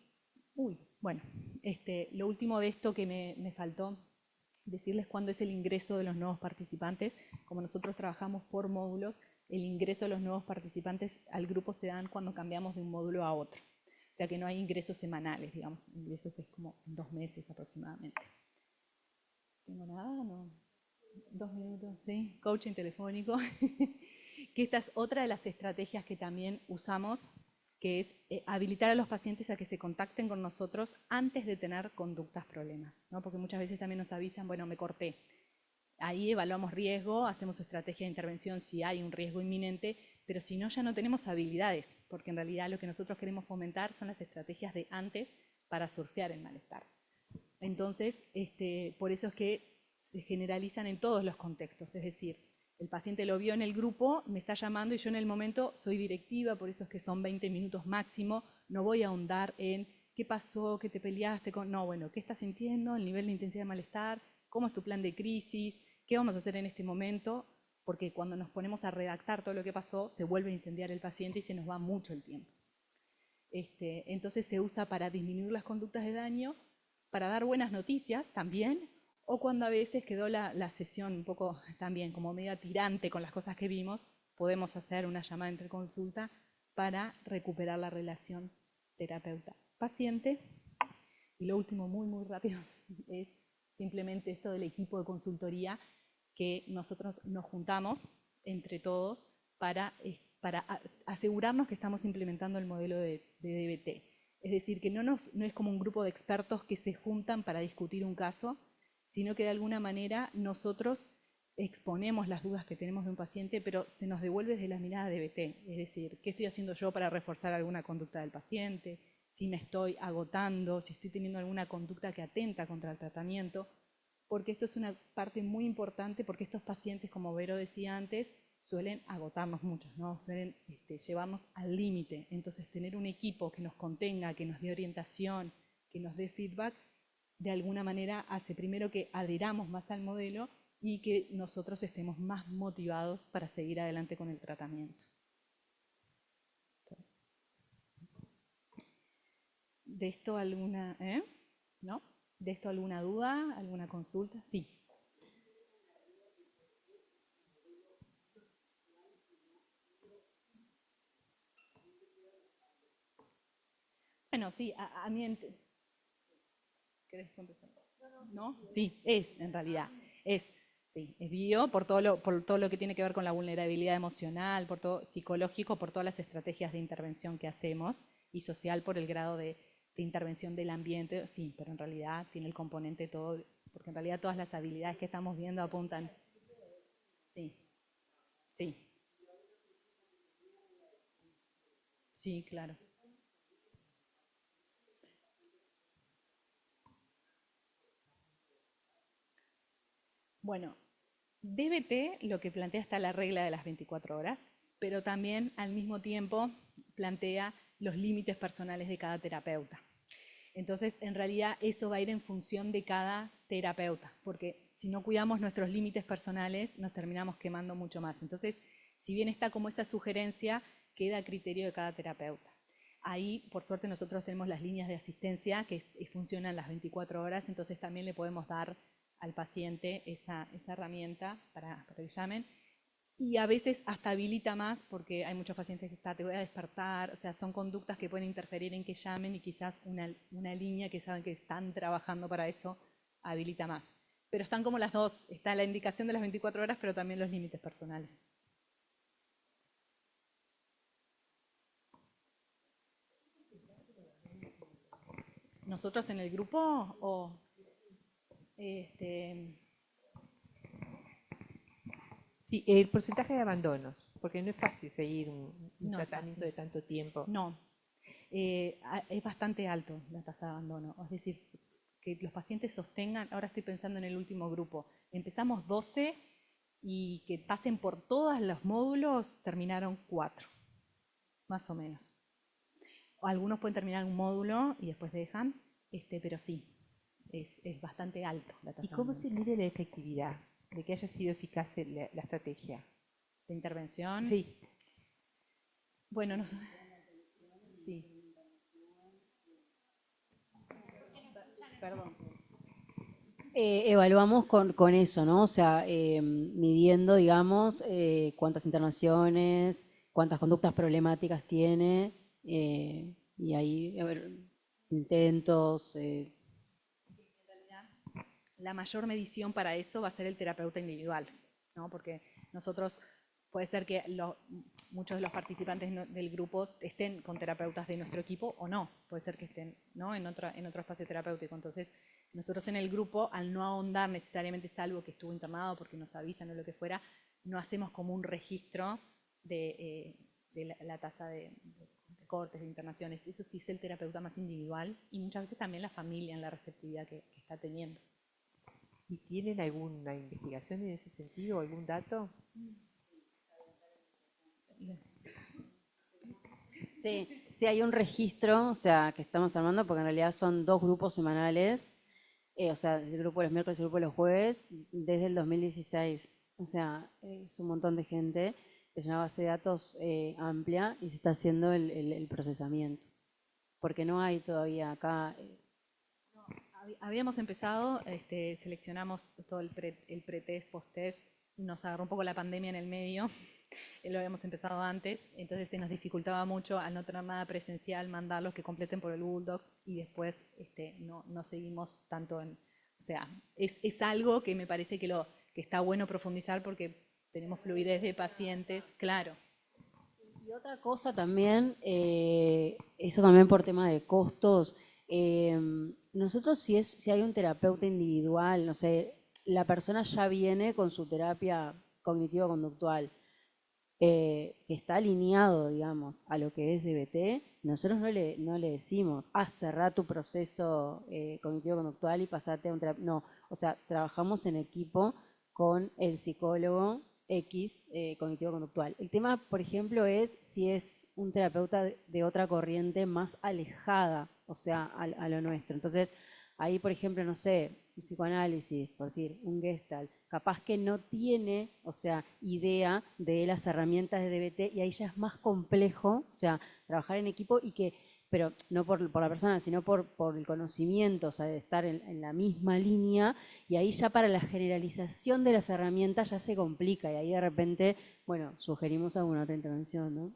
de esto que me faltó decirles cuándo es el ingreso de los nuevos participantes. Como nosotros trabajamos por módulos, el ingreso de los nuevos participantes al grupo se dan cuando cambiamos de un módulo a otro. O sea que no hay ingresos semanales, digamos, ingresos es como 2 meses aproximadamente. ¿Tengo nada? No. 2 minutos, ¿sí? Coaching telefónico. Que esta es otra de las estrategias que también usamos, que es habilitar a los pacientes a que se contacten con nosotros antes de tener conductas problemas, ¿no? Porque muchas veces también nos avisan, bueno, me corté. Ahí evaluamos riesgo, hacemos estrategia de intervención si hay un riesgo inminente, pero si no, ya no tenemos habilidades, porque en realidad lo que nosotros queremos fomentar son las estrategias de antes para surfear el malestar. Entonces, por eso es que se generalizan en todos los contextos, es decir, el paciente lo vio en el grupo, me está llamando y yo en el momento soy directiva, por eso es que son 20 minutos máximo, no voy a ahondar en qué pasó, qué te peleaste con... No, bueno, ¿qué estás sintiendo? El nivel de intensidad de malestar, ¿cómo es tu plan de crisis? ¿Qué vamos a hacer en este momento? Porque cuando nos ponemos a redactar todo lo que pasó, se vuelve a incendiar el paciente y se nos va mucho el tiempo. Entonces se usa para disminuir las conductas de daño, para dar buenas noticias también, o cuando a veces quedó la sesión un poco también como media tirante con las cosas que vimos, podemos hacer una llamada entre consulta para recuperar la relación terapeuta-paciente. Y lo último, muy, muy rápido, es simplemente esto del equipo de consultoría, que nosotros nos juntamos entre todos para asegurarnos que estamos implementando el modelo de DBT. Es decir, que no es como un grupo de expertos que se juntan para discutir un caso, sino que de alguna manera nosotros exponemos las dudas que tenemos de un paciente, pero se nos devuelve desde la mirada de DBT. Es decir, ¿qué estoy haciendo yo para reforzar alguna conducta del paciente? Si me estoy agotando, si estoy teniendo alguna conducta que atenta contra el tratamiento, porque esto es una parte muy importante, porque estos pacientes, como Vero decía antes, suelen agotarnos mucho, ¿no? Suelen llevarnos al límite. Entonces, tener un equipo que nos contenga, que nos dé orientación, que nos dé feedback, de alguna manera hace primero que adheramos más al modelo y que nosotros estemos más motivados para seguir adelante con el tratamiento. ¿De esto alguna, ¿no? ¿De esto alguna duda, alguna consulta? Sí. Bueno, sí, a mí... ¿Querés contestar? ¿No? Sí, en realidad. Sí, es bio por todo lo que tiene que ver con la vulnerabilidad emocional, por todo psicológico, por todas las estrategias de intervención que hacemos. y social por el grado de intervención del ambiente, sí, pero en realidad tiene el componente todo, porque en realidad todas las habilidades que estamos viendo apuntan. Sí, sí. Sí, claro. Bueno, DBT lo que plantea está la regla de las 24 horas, pero también al mismo tiempo plantea los límites personales de cada terapeuta. Entonces, en realidad, eso va a ir en función de cada terapeuta, porque si no cuidamos nuestros límites personales, nos terminamos quemando mucho más. Entonces, si bien está como esa sugerencia, queda a criterio de cada terapeuta. Ahí, por suerte, nosotros tenemos las líneas de asistencia que funcionan las 24 horas, entonces también le podemos dar al paciente esa herramienta para que llamen. Y a veces hasta habilita más porque hay muchos pacientes que te voy a despertar, o sea, son conductas que pueden interferir en que llamen y quizás una línea que saben que están trabajando para eso habilita más. Pero están como las dos, está la indicación de las 24 horas, pero también los límites personales. ¿Nosotros en el grupo o...? Sí, el porcentaje de abandonos, porque no es fácil seguir un tratamiento de tanto tiempo. No, es bastante alto la tasa de abandono. Es decir, que los pacientes sostengan, ahora estoy pensando en el último grupo, empezamos 12 y que pasen por todos los módulos, terminaron 4, más o menos. Algunos pueden terminar un módulo y después dejan, pero sí, es bastante alto la tasa ¿Y de cómo abandono. se mide la efectividad de que haya sido eficaz la estrategia? ¿De intervención? Sí. Bueno, no sé. Sí. Perdón. Evaluamos con eso, ¿no? O sea, midiendo, digamos, cuántas internaciones, cuántas conductas problemáticas tiene, y ahí, a ver, intentos. La mayor medición para eso va a ser el terapeuta individual, ¿no? Porque nosotros, puede ser que muchos de los participantes del grupo estén con terapeutas de nuestro equipo o no, puede ser que estén, ¿no? en otro espacio terapéutico. Entonces, nosotros en el grupo, al no ahondar necesariamente, salvo que estuvo internado porque nos avisan o lo que fuera, no hacemos como un registro de la tasa de cortes, de internaciones. Eso sí es el terapeuta más individual y muchas veces también la familia en la receptividad que está teniendo. ¿Y tienen alguna investigación en ese sentido, algún dato? Sí, hay un registro, o sea, que estamos armando, porque en realidad son 2 grupos semanales, o sea, el grupo de los miércoles y el grupo de los jueves, desde el 2016. O sea, es un montón de gente, es una base de datos amplia y se está haciendo el procesamiento. Porque no hay todavía acá... Habíamos empezado, seleccionamos todo el pre-test, post-test, nos agarró un poco la pandemia en el medio, lo habíamos empezado antes, entonces se nos dificultaba mucho al no tener nada presencial mandarlos que completen por el Google Docs y después no seguimos tanto en... O sea, es algo que me parece que está bueno profundizar porque tenemos fluidez de pacientes, claro. Y otra cosa también, eso también por tema de costos, nosotros si hay un terapeuta individual, no sé, la persona ya viene con su terapia cognitivo-conductual, que está alineado, digamos, a lo que es DBT, nosotros no le decimos, cerrá tu proceso cognitivo-conductual y pasate a un terapeuta. No, o sea, trabajamos en equipo con el psicólogo X cognitivo-conductual. El tema, por ejemplo, es si es un terapeuta de otra corriente más alejada, o sea, a lo nuestro. Entonces, ahí, por ejemplo, no sé, un psicoanálisis, por decir, un Gestalt, capaz que no tiene, o sea, idea de las herramientas de DBT y ahí ya es más complejo, o sea, trabajar en equipo y que, pero no por la persona, sino por el conocimiento, o sea, de estar en la misma línea y ahí ya para la generalización de las herramientas ya se complica y ahí de repente, bueno, sugerimos alguna otra intervención, ¿no?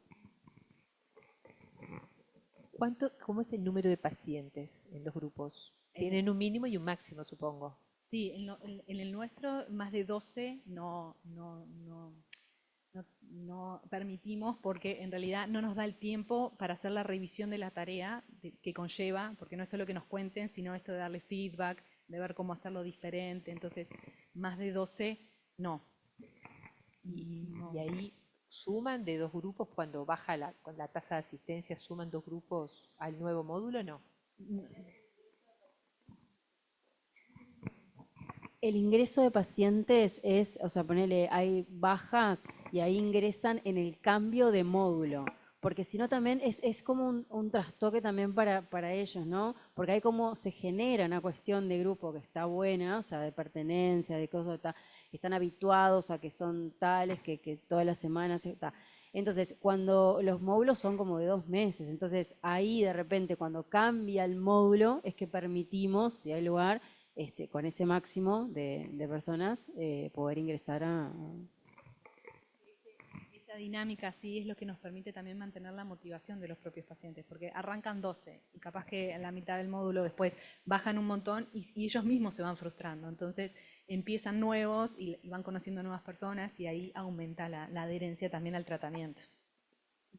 ¿Cómo es el número de pacientes en los grupos? Tienen un mínimo y un máximo, supongo. Sí, en el nuestro más de 12 no no permitimos porque en realidad no nos da el tiempo para hacer la revisión de la tarea que conlleva, porque no es solo que nos cuenten, sino esto de darle feedback, de ver cómo hacerlo diferente. Entonces, más de 12, no. Y ahí suman de 2 grupos cuando baja con la tasa de asistencia, suman 2 grupos al nuevo módulo, ¿no? El ingreso de pacientes es, o sea, ponele, hay bajas y ahí ingresan en el cambio de módulo, porque si no también es como un trastoque también para ellos, ¿no? Porque hay como se genera una cuestión de grupo que está buena, o sea, de pertenencia, de cosas, están habituados a que son tales, que todas las semanas está. Entonces, cuando los módulos son como de 2 meses, entonces ahí de repente cuando cambia el módulo es que permitimos, si hay lugar, con ese máximo de personas, poder ingresar a... Esa dinámica sí es lo que nos permite también mantener la motivación de los propios pacientes, porque arrancan 12 y capaz que en la mitad del módulo después bajan un montón y ellos mismos se van frustrando. Entonces empiezan nuevos y van conociendo nuevas personas y ahí aumenta la adherencia también al tratamiento.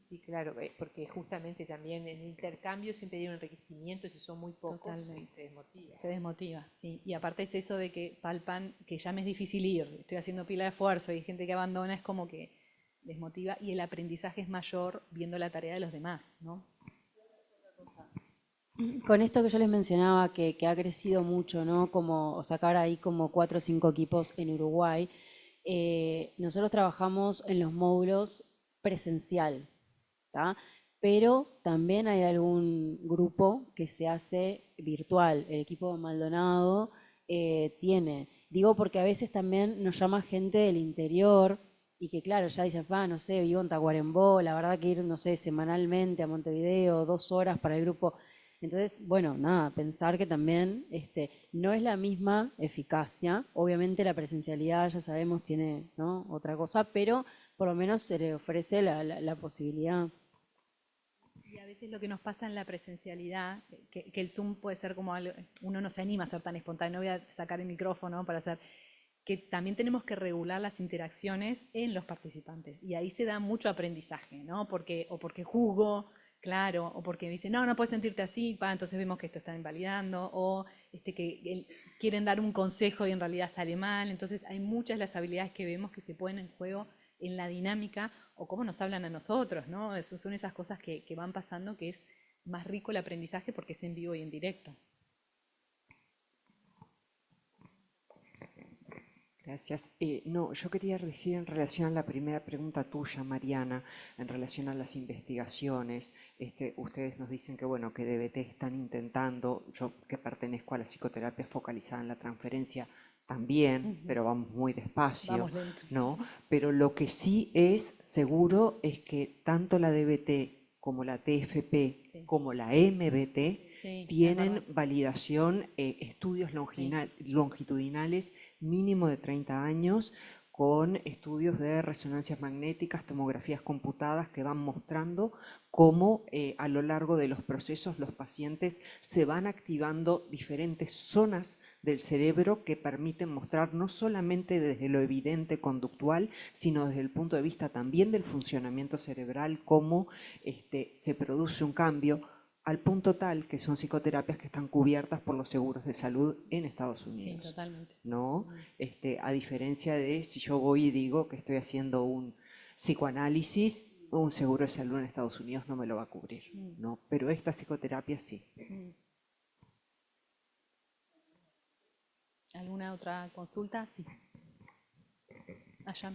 Sí, claro, porque justamente también en el intercambio siempre hay un enriquecimiento, si son muy pocos, Totalmente. se desmotiva. Se desmotiva, sí. Y aparte es eso de que palpan que ya me es difícil ir, estoy haciendo pila de esfuerzo y hay gente que abandona, es como que desmotiva y el aprendizaje es mayor viendo la tarea de los demás, ¿no? Con esto que yo les mencionaba, que ha crecido mucho, ¿no? Como, o sea, que ahora hay como 4 o 5 equipos en Uruguay. Nosotros trabajamos en los módulos presencial, ¿tá? Pero también hay algún grupo que se hace virtual. El equipo de Maldonado tiene, digo porque a veces también nos llama gente del interior y que claro, ya dicen, no sé, vivo en Tacuarembó, la verdad que ir, no sé, semanalmente a Montevideo, 2 horas para el grupo. Entonces, bueno, nada, pensar que también no es la misma eficacia. Obviamente la presencialidad, ya sabemos, tiene, ¿no?, otra cosa, pero por lo menos se le ofrece la posibilidad. Y a veces lo que nos pasa en la presencialidad, que el Zoom puede ser como algo, uno no se anima a ser tan espontáneo, no voy a sacar el micrófono para hacer, que también tenemos que regular las interacciones en los participantes. Y ahí se da mucho aprendizaje, ¿no? O porque juzgo, claro, o porque me dicen, no puedes sentirte así, entonces vemos que esto está invalidando, o quieren dar un consejo y en realidad sale mal. Entonces hay muchas de las habilidades que vemos que se ponen en juego en la dinámica o cómo nos hablan a nosotros, ¿no? Son esas cosas que van pasando, que es más rico el aprendizaje porque es en vivo y en directo. Gracias. No, yo quería decir en relación a la primera pregunta tuya, Mariana, en relación a las investigaciones. Ustedes nos dicen que, bueno, que DBT están intentando, yo que pertenezco a la psicoterapia focalizada en la transferencia, también, pero vamos muy despacio, Vamos lento. ¿no? Pero lo que sí es seguro es que tanto la DBT como la TFP, Sí. como la MBT, Sí, tienen validación, estudios Sí. longitudinales mínimo de 30 años, con estudios de resonancias magnéticas, tomografías computadas que van mostrando cómo a lo largo de los procesos los pacientes se van activando diferentes zonas del cerebro que permiten mostrar no solamente desde lo evidente conductual, sino desde el punto de vista también del funcionamiento cerebral, cómo se produce un cambio, al punto tal que son psicoterapias que están cubiertas por los seguros de salud en Estados Unidos. Sí, totalmente. ¿No? A diferencia de si yo voy y digo que estoy haciendo un psicoanálisis, un seguro de salud en Estados Unidos no me lo va a cubrir, ¿no? Pero esta psicoterapia sí. ¿Alguna otra consulta? Sí. Allá.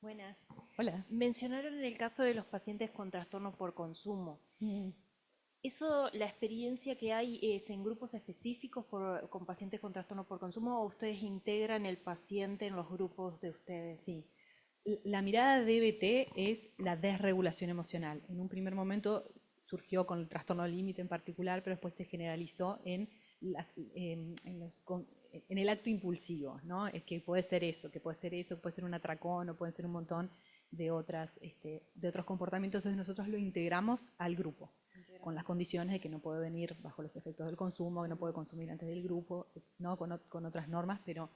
Buenas. Hola. Mencionaron el caso de los pacientes con trastorno por consumo. ¿Eso, la experiencia que hay es en grupos específicos con pacientes con trastorno por consumo o ustedes integran el paciente en los grupos de ustedes? Sí. La mirada de DBT es la desregulación emocional. En un primer momento surgió con el trastorno límite en particular, pero después se generalizó en el acto impulsivo, ¿no? Es que puede ser eso, puede ser un atracón o pueden ser un montón de otros comportamientos. Entonces nosotros lo integramos al grupo, con las condiciones de que no puede venir bajo los efectos del consumo, que no puede consumir antes del grupo, ¿no? Con otras normas, pero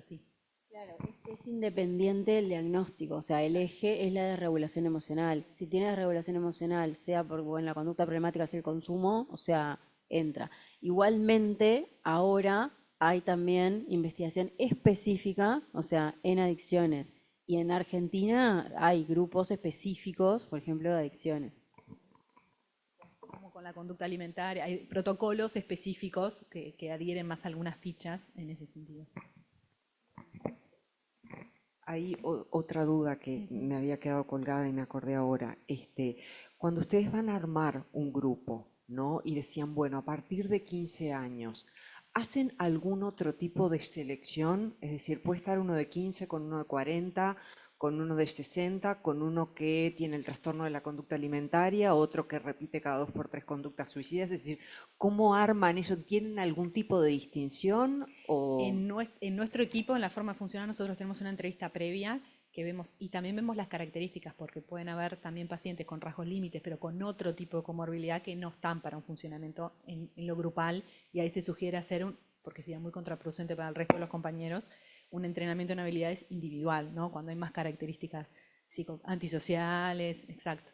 sí. Claro, es independiente el diagnóstico, o sea, el eje es la desregulación emocional. Si tiene desregulación emocional, sea por bueno, la conducta problemática es el consumo, o sea, entra. Igualmente, ahora hay también investigación específica, o sea, en adicciones. Y en Argentina hay grupos específicos, por ejemplo, de adicciones. Como con la conducta alimentaria, hay protocolos específicos que adhieren más a algunas fichas en ese sentido. Hay otra duda que me había quedado colgada y me acordé ahora. Cuando ustedes van a armar un grupo, ¿no? Y decían, bueno, a partir de 15 años, ¿hacen algún otro tipo de selección? Es decir, puede estar uno de 15 con uno de 40, con uno de 60, con uno que tiene el trastorno de la conducta alimentaria, otro que repite cada 2 por 3 conductas suicidas. Es decir, ¿cómo arman eso? ¿Tienen algún tipo de distinción? En nuestro equipo, en la forma de funcionar, nosotros tenemos una entrevista previa que vemos, y también vemos las características, porque pueden haber también pacientes con rasgos límites, pero con otro tipo de comorbilidad que no están para un funcionamiento en lo grupal, y ahí se sugiere hacer porque sería muy contraproducente para el resto de los compañeros, un entrenamiento en habilidades individual, ¿no? Cuando hay más características antisociales, exacto.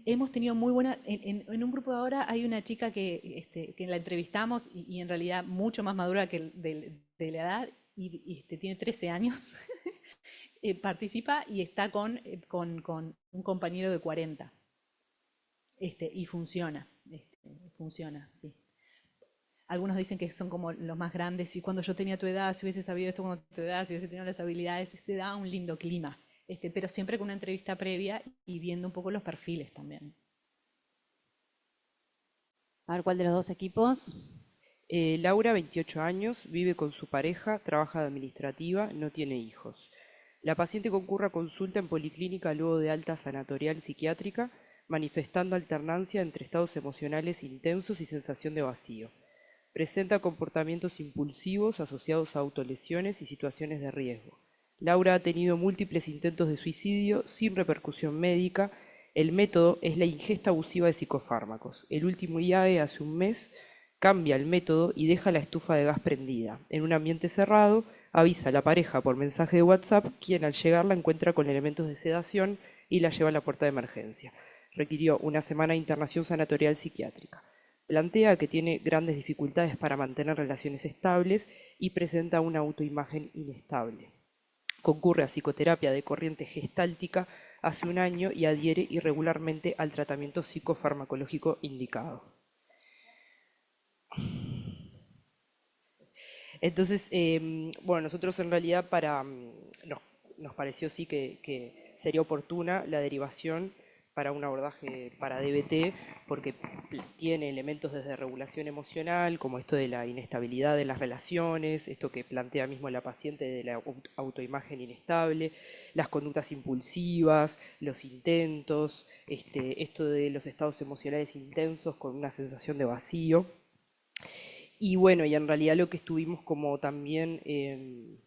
Hemos tenido muy buena, en un grupo de ahora hay una chica que la entrevistamos y en realidad mucho más madura que de la edad y tiene 13 años, participa y está con un compañero de 40 y funciona, funciona, sí. Algunos dicen que son como los más grandes, y cuando yo tenía tu edad, si hubiese sabido esto cuando tu edad, si hubiese tenido las habilidades, se da un lindo clima. Pero siempre con una entrevista previa y viendo un poco los perfiles también. A ver, ¿cuál de los dos equipos? Laura, 28 años, vive con su pareja, trabaja de administrativa, no tiene hijos. La paciente concurre a consulta en policlínica luego de alta sanatorial psiquiátrica, manifestando alternancia entre estados emocionales intensos y sensación de vacío. Presenta comportamientos impulsivos asociados a autolesiones y situaciones de riesgo. Laura ha tenido múltiples intentos de suicidio sin repercusión médica. El método es la ingesta abusiva de psicofármacos. El último IAE hace un mes cambia el método y deja la estufa de gas prendida. En un ambiente cerrado, avisa a la pareja por mensaje de WhatsApp, quien al llegar la encuentra con elementos de sedación y la lleva a la puerta de emergencia. Requirió una semana de internación sanatorial psiquiátrica. Plantea que tiene grandes dificultades para mantener relaciones estables y presenta una autoimagen inestable. Concurre a psicoterapia de corriente gestáltica hace un año y adhiere irregularmente al tratamiento psicofarmacológico indicado. Entonces, bueno, nosotros en realidad nos pareció sí que sería oportuna la derivación para un abordaje para DBT, porque tiene elementos desde regulación emocional, como esto de la inestabilidad de las relaciones, esto que plantea mismo la paciente de la autoimagen inestable, las conductas impulsivas, los intentos, esto de los estados emocionales intensos con una sensación de vacío. Y bueno, y en realidad lo que estuvimos como también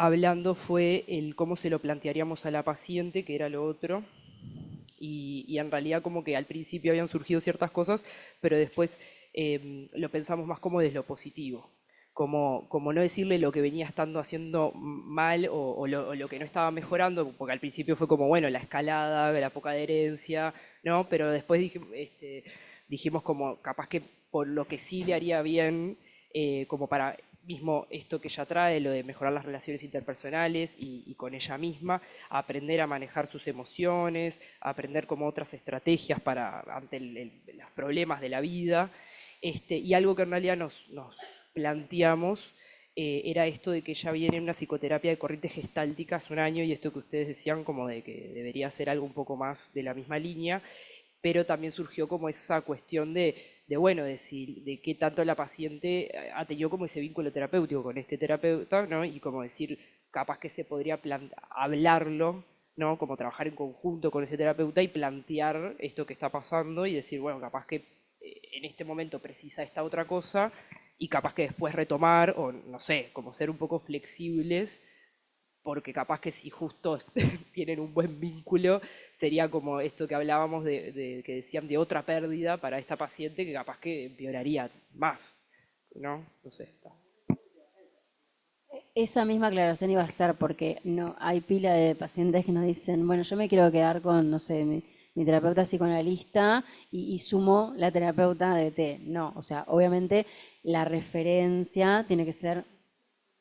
hablando fue el cómo se lo plantearíamos a la paciente, que era lo otro, y en realidad como que al principio habían surgido ciertas cosas, pero después lo pensamos más como desde lo positivo, como no decirle lo que venía estando haciendo mal o lo que no estaba mejorando, porque al principio fue como, bueno, la escalada, la poca adherencia, ¿no? Pero después dijimos como capaz que por lo que sí le haría bien, como para mismo esto que ella trae, lo de mejorar las relaciones interpersonales y con ella misma, aprender a manejar sus emociones, aprender como otras estrategias ante los problemas de la vida, y algo que en realidad nos planteamos era esto de que ella viene en una psicoterapia de corriente gestáltica hace un año, y esto que ustedes decían como de que debería ser algo un poco más de la misma línea, pero también surgió como esa cuestión de qué tanto la paciente ha tenido como ese vínculo terapéutico con este terapeuta, ¿no? Y como decir, capaz que se podría hablarlo, ¿no? Como trabajar en conjunto con ese terapeuta y plantear esto que está pasando y decir, bueno, capaz que en este momento precisa esta otra cosa y capaz que después retomar, o no sé, como ser un poco flexibles, porque capaz que si justo tienen un buen vínculo, sería como esto que hablábamos que decían de otra pérdida para esta paciente que capaz que empeoraría más, ¿no? No sé. Esa misma aclaración iba a ser porque no hay pila de pacientes que nos dicen, bueno, yo me quiero quedar con, no sé, mi terapeuta psicoanalista y sumo la terapeuta de DBT. No, o sea, obviamente la referencia tiene que ser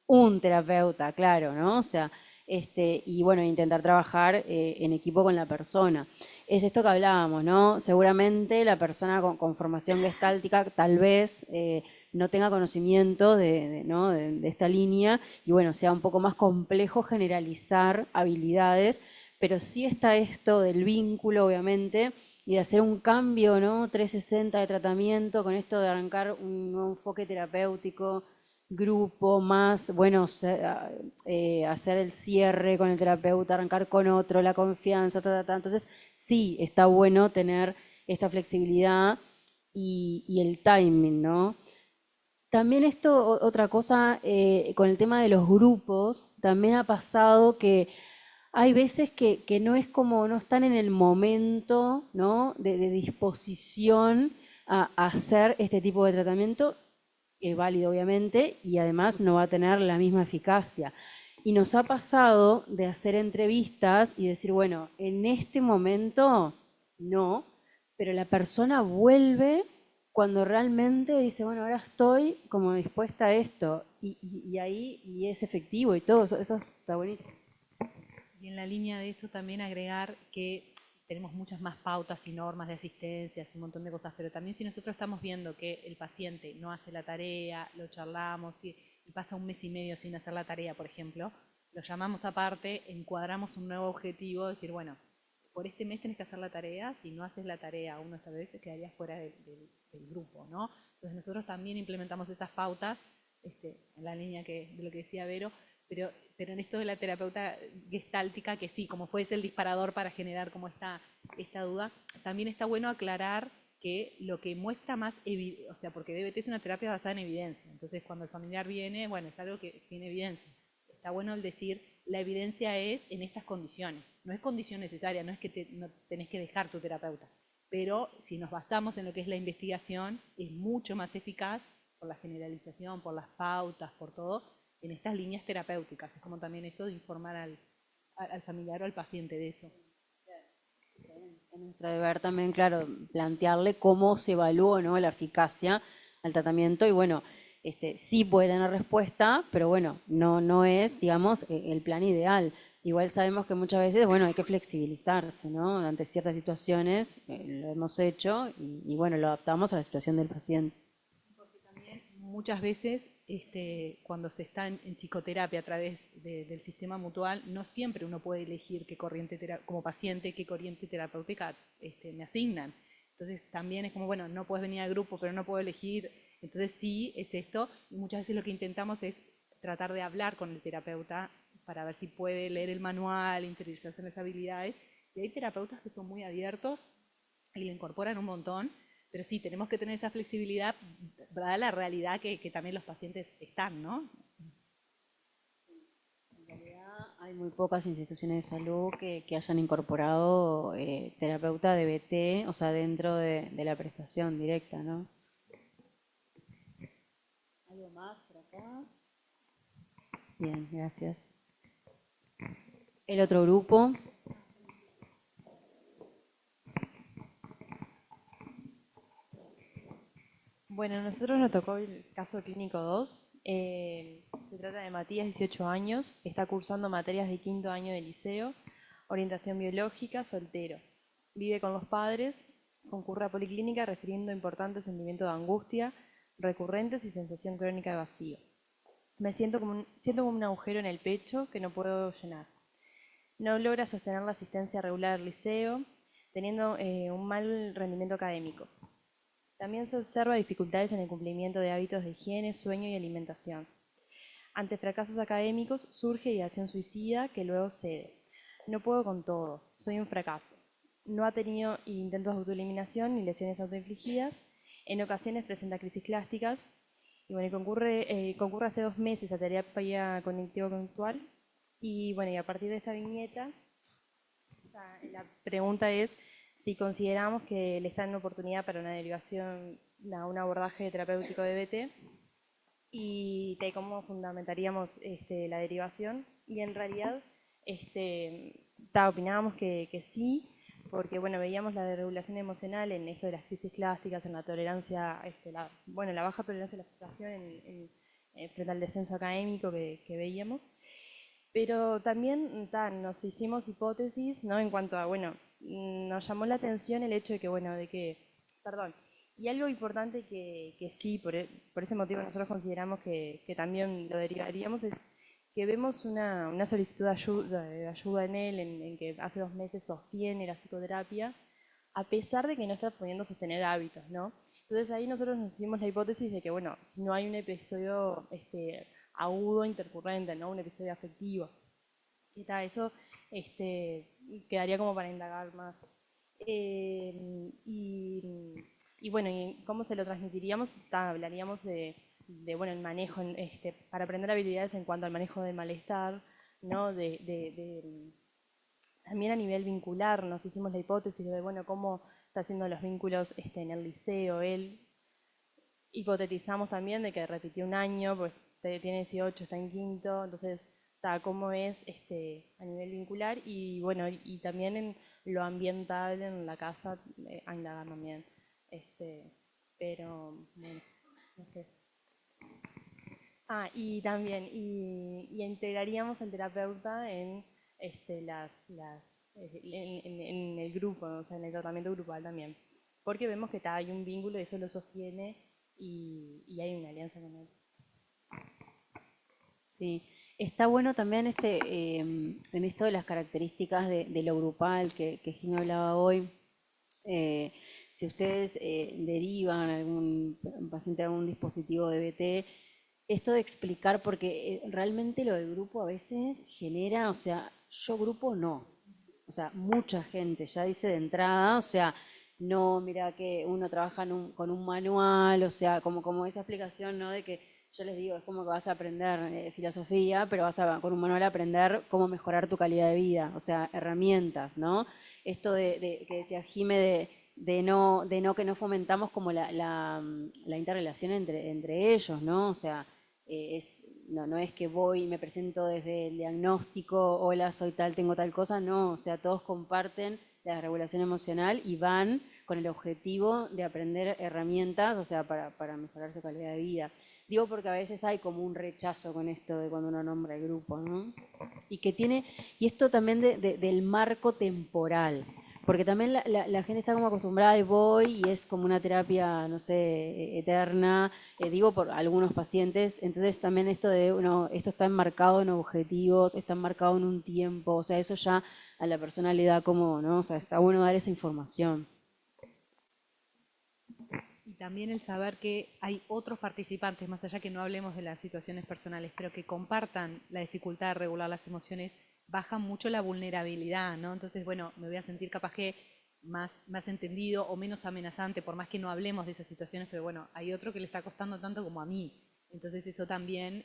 un terapeuta, claro, ¿no? O sea, y bueno, intentar trabajar en equipo con la persona. Es esto que hablábamos, ¿no? Seguramente la persona con formación gestáltica tal vez no tenga conocimiento ¿no? de esta línea y bueno, sea un poco más complejo generalizar habilidades, pero sí está esto del vínculo, obviamente, y de hacer un cambio, ¿no? 360 de tratamiento, con esto de arrancar un nuevo enfoque terapéutico, grupo, más, bueno, hacer el cierre con el terapeuta, arrancar con otro, la confianza, Entonces, sí, está bueno tener esta flexibilidad y el timing, ¿no? También esto, otra cosa, con el tema de los grupos, también ha pasado que hay veces que no es como, no están en el momento, ¿no? de disposición a hacer este tipo de tratamiento, es válido obviamente, y además no va a tener la misma eficacia. Y nos ha pasado de hacer entrevistas y decir, bueno, en este momento no, pero la persona vuelve cuando realmente dice, bueno, ahora estoy como dispuesta a esto, y ahí y es efectivo y todo, eso está buenísimo. Y en la línea de eso también agregar que tenemos muchas más pautas y normas de asistencia, un montón de cosas, pero también si nosotros estamos viendo que el paciente no hace la tarea, lo charlamos y pasa un mes y medio sin hacer la tarea, por ejemplo, lo llamamos aparte, encuadramos un nuevo objetivo, decir, bueno, por este mes tenés que hacer la tarea, si no haces la tarea uno esta vez quedaría fuera del grupo, ¿no? Entonces nosotros también implementamos esas pautas, en la línea de lo que decía Vero, pero en esto de la terapeuta gestáltica, que sí, como puede ser el disparador para generar como esta duda, también está bueno aclarar que lo que muestra más, o sea, porque DBT es una terapia basada en evidencia, entonces cuando el familiar viene, bueno, es algo que tiene evidencia. Está bueno el decir, la evidencia es en estas condiciones, no es condición necesaria, no es que no tenés que dejar tu terapeuta, pero si nos basamos en lo que es la investigación, es mucho más eficaz por la generalización, por las pautas, por todo, en estas líneas terapéuticas. Es como también esto de informar al familiar o al paciente de eso. Es nuestro deber también, claro, plantearle cómo se evalúa, ¿no? la eficacia al tratamiento y bueno, sí puede tener respuesta, pero bueno, no es, digamos, el plan ideal. Igual sabemos que muchas veces, bueno, hay que flexibilizarse, ¿no? Ante ciertas situaciones, lo hemos hecho y bueno, lo adaptamos a la situación del paciente. Muchas veces cuando se está en psicoterapia a través del sistema mutual, no siempre uno puede elegir qué corriente como paciente, qué corriente terapéutica me asignan. Entonces también es como, bueno, no puedes venir al grupo, pero no puedo elegir. Entonces sí, es esto. Y muchas veces lo que intentamos es tratar de hablar con el terapeuta para ver si puede leer el manual, interiorizarse en las habilidades. Y hay terapeutas que son muy abiertos y lo incorporan un montón. Pero sí, tenemos que tener esa flexibilidad, dada la realidad que también los pacientes están, ¿no? En realidad hay muy pocas instituciones de salud que hayan incorporado terapeuta DBT, o sea, dentro de la prestación directa, ¿no? ¿Algo más por acá? Bien, gracias. El otro grupo. Bueno, a nosotros nos tocó el caso clínico 2. Se trata de Matías, 18 años, está cursando materias de quinto año de liceo, orientación biológica, soltero. Vive con los padres, concurre a policlínica refiriendo importantes sentimientos de angustia recurrentes y sensación crónica de vacío. Me siento como un agujero en el pecho que no puedo llenar. No logra sostener la asistencia regular al liceo, teniendo un mal rendimiento académico. También se observa dificultades en el cumplimiento de hábitos de higiene, sueño y alimentación. Ante fracasos académicos surge ideación suicida que luego cede. No puedo con todo, soy un fracaso. No ha tenido intentos de autoeliminación ni lesiones autoinfligidas. En ocasiones presenta crisis clásticas. Y bueno, concurre hace 2 meses a terapia cognitivo-conductual. Y bueno, y a partir de esta viñeta, la pregunta es si consideramos que le está en una oportunidad para una derivación, un abordaje terapéutico de DBT, y de cómo fundamentaríamos la derivación. Y en realidad opinábamos que sí, porque bueno, veíamos la desregulación emocional en esto de las crisis clásicas, en la tolerancia, la baja tolerancia a la frustración frente al descenso académico que veíamos. Pero también nos hicimos hipótesis, ¿no? En cuanto a, bueno, nos llamó la atención el hecho de que, bueno, perdón, y algo importante que sí, por ese motivo nosotros consideramos que también lo derivaríamos, es que vemos una solicitud de ayuda en él, en que hace 2 meses sostiene la psicoterapia, a pesar de que no está pudiendo sostener hábitos, ¿no? Entonces ahí nosotros nos hicimos la hipótesis de que, bueno, si no hay un episodio agudo, intercurrente, ¿no? Un episodio afectivo. Eso quedaría como para indagar más. Y bueno, ¿y cómo se lo transmitiríamos? Hablaríamos de bueno, el manejo, para aprender habilidades en cuanto al manejo del malestar, ¿no? También a nivel vincular, nos hicimos la hipótesis de, bueno, cómo está haciendo los vínculos en el liceo, él. Hipotetizamos también de que repitió un año, pues tiene 18, está en quinto, entonces, cómo es a nivel vincular y bueno, y también en lo ambiental en la casa, a indagar también. Pero, bueno, no sé. Y también, y integraríamos al terapeuta en, en el grupo, o sea, en el tratamiento grupal también. Porque vemos que hay un vínculo y eso lo sostiene y hay una alianza con él. Sí, está bueno también en esto de las características de lo grupal que Jimmy hablaba hoy. Si ustedes derivan algún paciente a algún dispositivo de BT, esto de explicar, porque realmente lo del grupo a veces genera, o sea, yo grupo no, o sea, mucha gente ya dice de entrada, o sea, no, mira que uno trabaja con un manual, o sea, como esa explicación, ¿no? De que yo les digo, es como que vas a aprender filosofía, pero vas con un manual a aprender cómo mejorar tu calidad de vida, o sea, herramientas, ¿no? Esto que decía Jime de no que no fomentamos como la interrelación entre ellos, ¿no? O sea, no es que voy y me presento desde el diagnóstico, hola, soy tal, tengo tal cosa, no, o sea, todos comparten la regulación emocional y van con el objetivo de aprender herramientas, o sea, para mejorar su calidad de vida. Digo porque a veces hay como un rechazo con esto de cuando uno nombra el grupo, ¿no? Y esto también del marco temporal, porque también la gente está como acostumbrada y voy y es como una terapia, no sé, eterna, digo por algunos pacientes, entonces también esto esto está enmarcado en objetivos, está enmarcado en un tiempo, o sea, eso ya a la persona le da como, ¿no? O sea, está bueno dar esa información. Y también el saber que hay otros participantes, más allá que no hablemos de las situaciones personales, pero que compartan la dificultad de regular las emociones, baja mucho la vulnerabilidad, ¿no? Entonces, bueno, me voy a sentir capaz que más entendido o menos amenazante, por más que no hablemos de esas situaciones, pero bueno, hay otro que le está costando tanto como a mí. Entonces eso también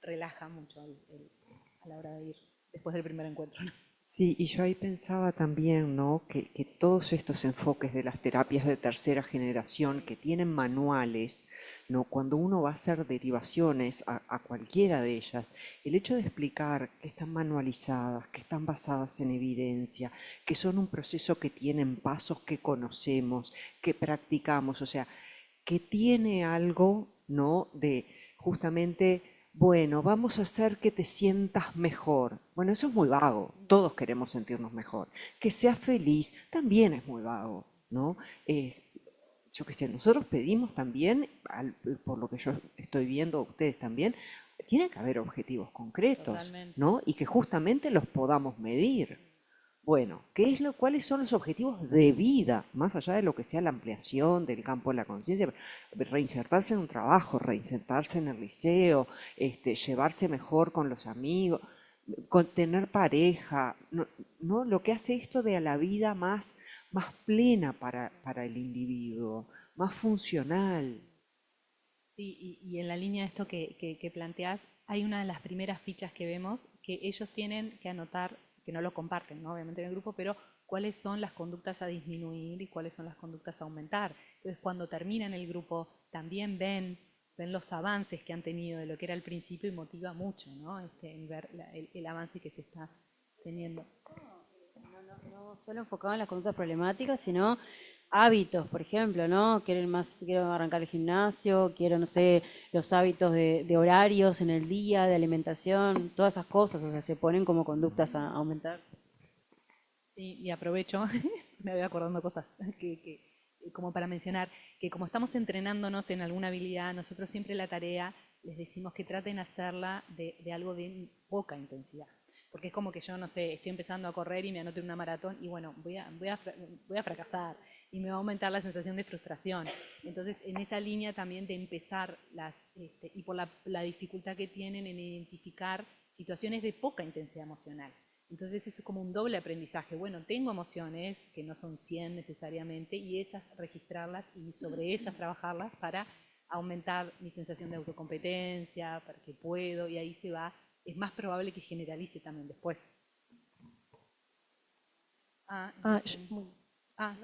relaja mucho a la hora de ir después del primer encuentro, ¿no? Sí, y yo ahí pensaba también, ¿no? Que todos estos enfoques de las terapias de tercera generación que tienen manuales, ¿no? Cuando uno va a hacer derivaciones a cualquiera de ellas, el hecho de explicar que están manualizadas, que están basadas en evidencia, que son un proceso que tienen pasos que conocemos, que practicamos, o sea, que tiene algo, ¿no? De justamente, bueno, vamos a hacer que te sientas mejor. Bueno, eso es muy vago, todos queremos sentirnos mejor. Que seas feliz también es muy vago, ¿no? Yo qué sé, nosotros pedimos también, por lo que yo estoy viendo, ustedes también, tiene que haber objetivos concretos, Totalmente. ¿no? Y que justamente los podamos medir. Bueno, ¿cuáles son los objetivos de vida, más allá de lo que sea la ampliación del campo de la conciencia? Reinsertarse en un trabajo, reinsertarse en el liceo, llevarse mejor con los amigos, con tener pareja, ¿no? Lo que hace esto de a la vida más plena para el individuo, más funcional. Sí, y en la línea de esto que planteás, hay una de las primeras fichas que vemos que ellos tienen que anotar, que no lo comparten, ¿no? Obviamente en el grupo, pero cuáles son las conductas a disminuir y cuáles son las conductas a aumentar. Entonces, cuando terminan el grupo, también ven ven los avances que han tenido de lo que era al principio y motiva mucho, ¿no? El ver el avance que se está teniendo. No solo enfocado en las conductas problemáticas, sino hábitos, por ejemplo, ¿no? Quiero arrancar el gimnasio, quiero, no sé, los hábitos de horarios en el día, de alimentación, todas esas cosas, o sea, se ponen como conductas a aumentar. Sí, y aprovecho, me voy acordando cosas como para mencionar, que como estamos entrenándonos en alguna habilidad, nosotros siempre la tarea les decimos que traten de hacerla de algo de poca intensidad. Porque es como que yo, no sé, estoy empezando a correr y me anoto en una maratón y bueno, voy a fracasar y me va a aumentar la sensación de frustración. Entonces, en esa línea también de empezar y por la dificultad que tienen en identificar situaciones de poca intensidad emocional. Entonces eso es como un doble aprendizaje. Bueno, tengo emociones que no son 100 necesariamente y esas registrarlas y sobre esas trabajarlas para aumentar mi sensación de autocompetencia, para que puedo, y ahí se va. Es más probable que generalice también después.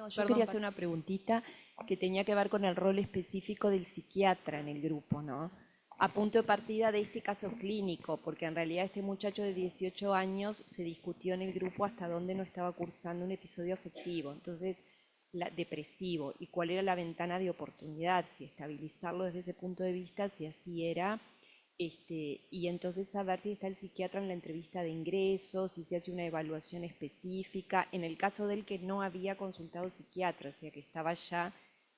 Yo quería hacer una preguntita que tenía que ver con el rol específico del psiquiatra en el grupo, ¿no? A punto de partida de este caso clínico, porque en realidad este muchacho de 18 años se discutió en el grupo hasta dónde no estaba cursando un episodio afectivo, entonces depresivo, y cuál era la ventana de oportunidad, si estabilizarlo desde ese punto de vista, si así era, y entonces saber si está el psiquiatra en la entrevista de ingreso, si se hace una evaluación específica, en el caso del que no había consultado psiquiatra, o sea que estaba ya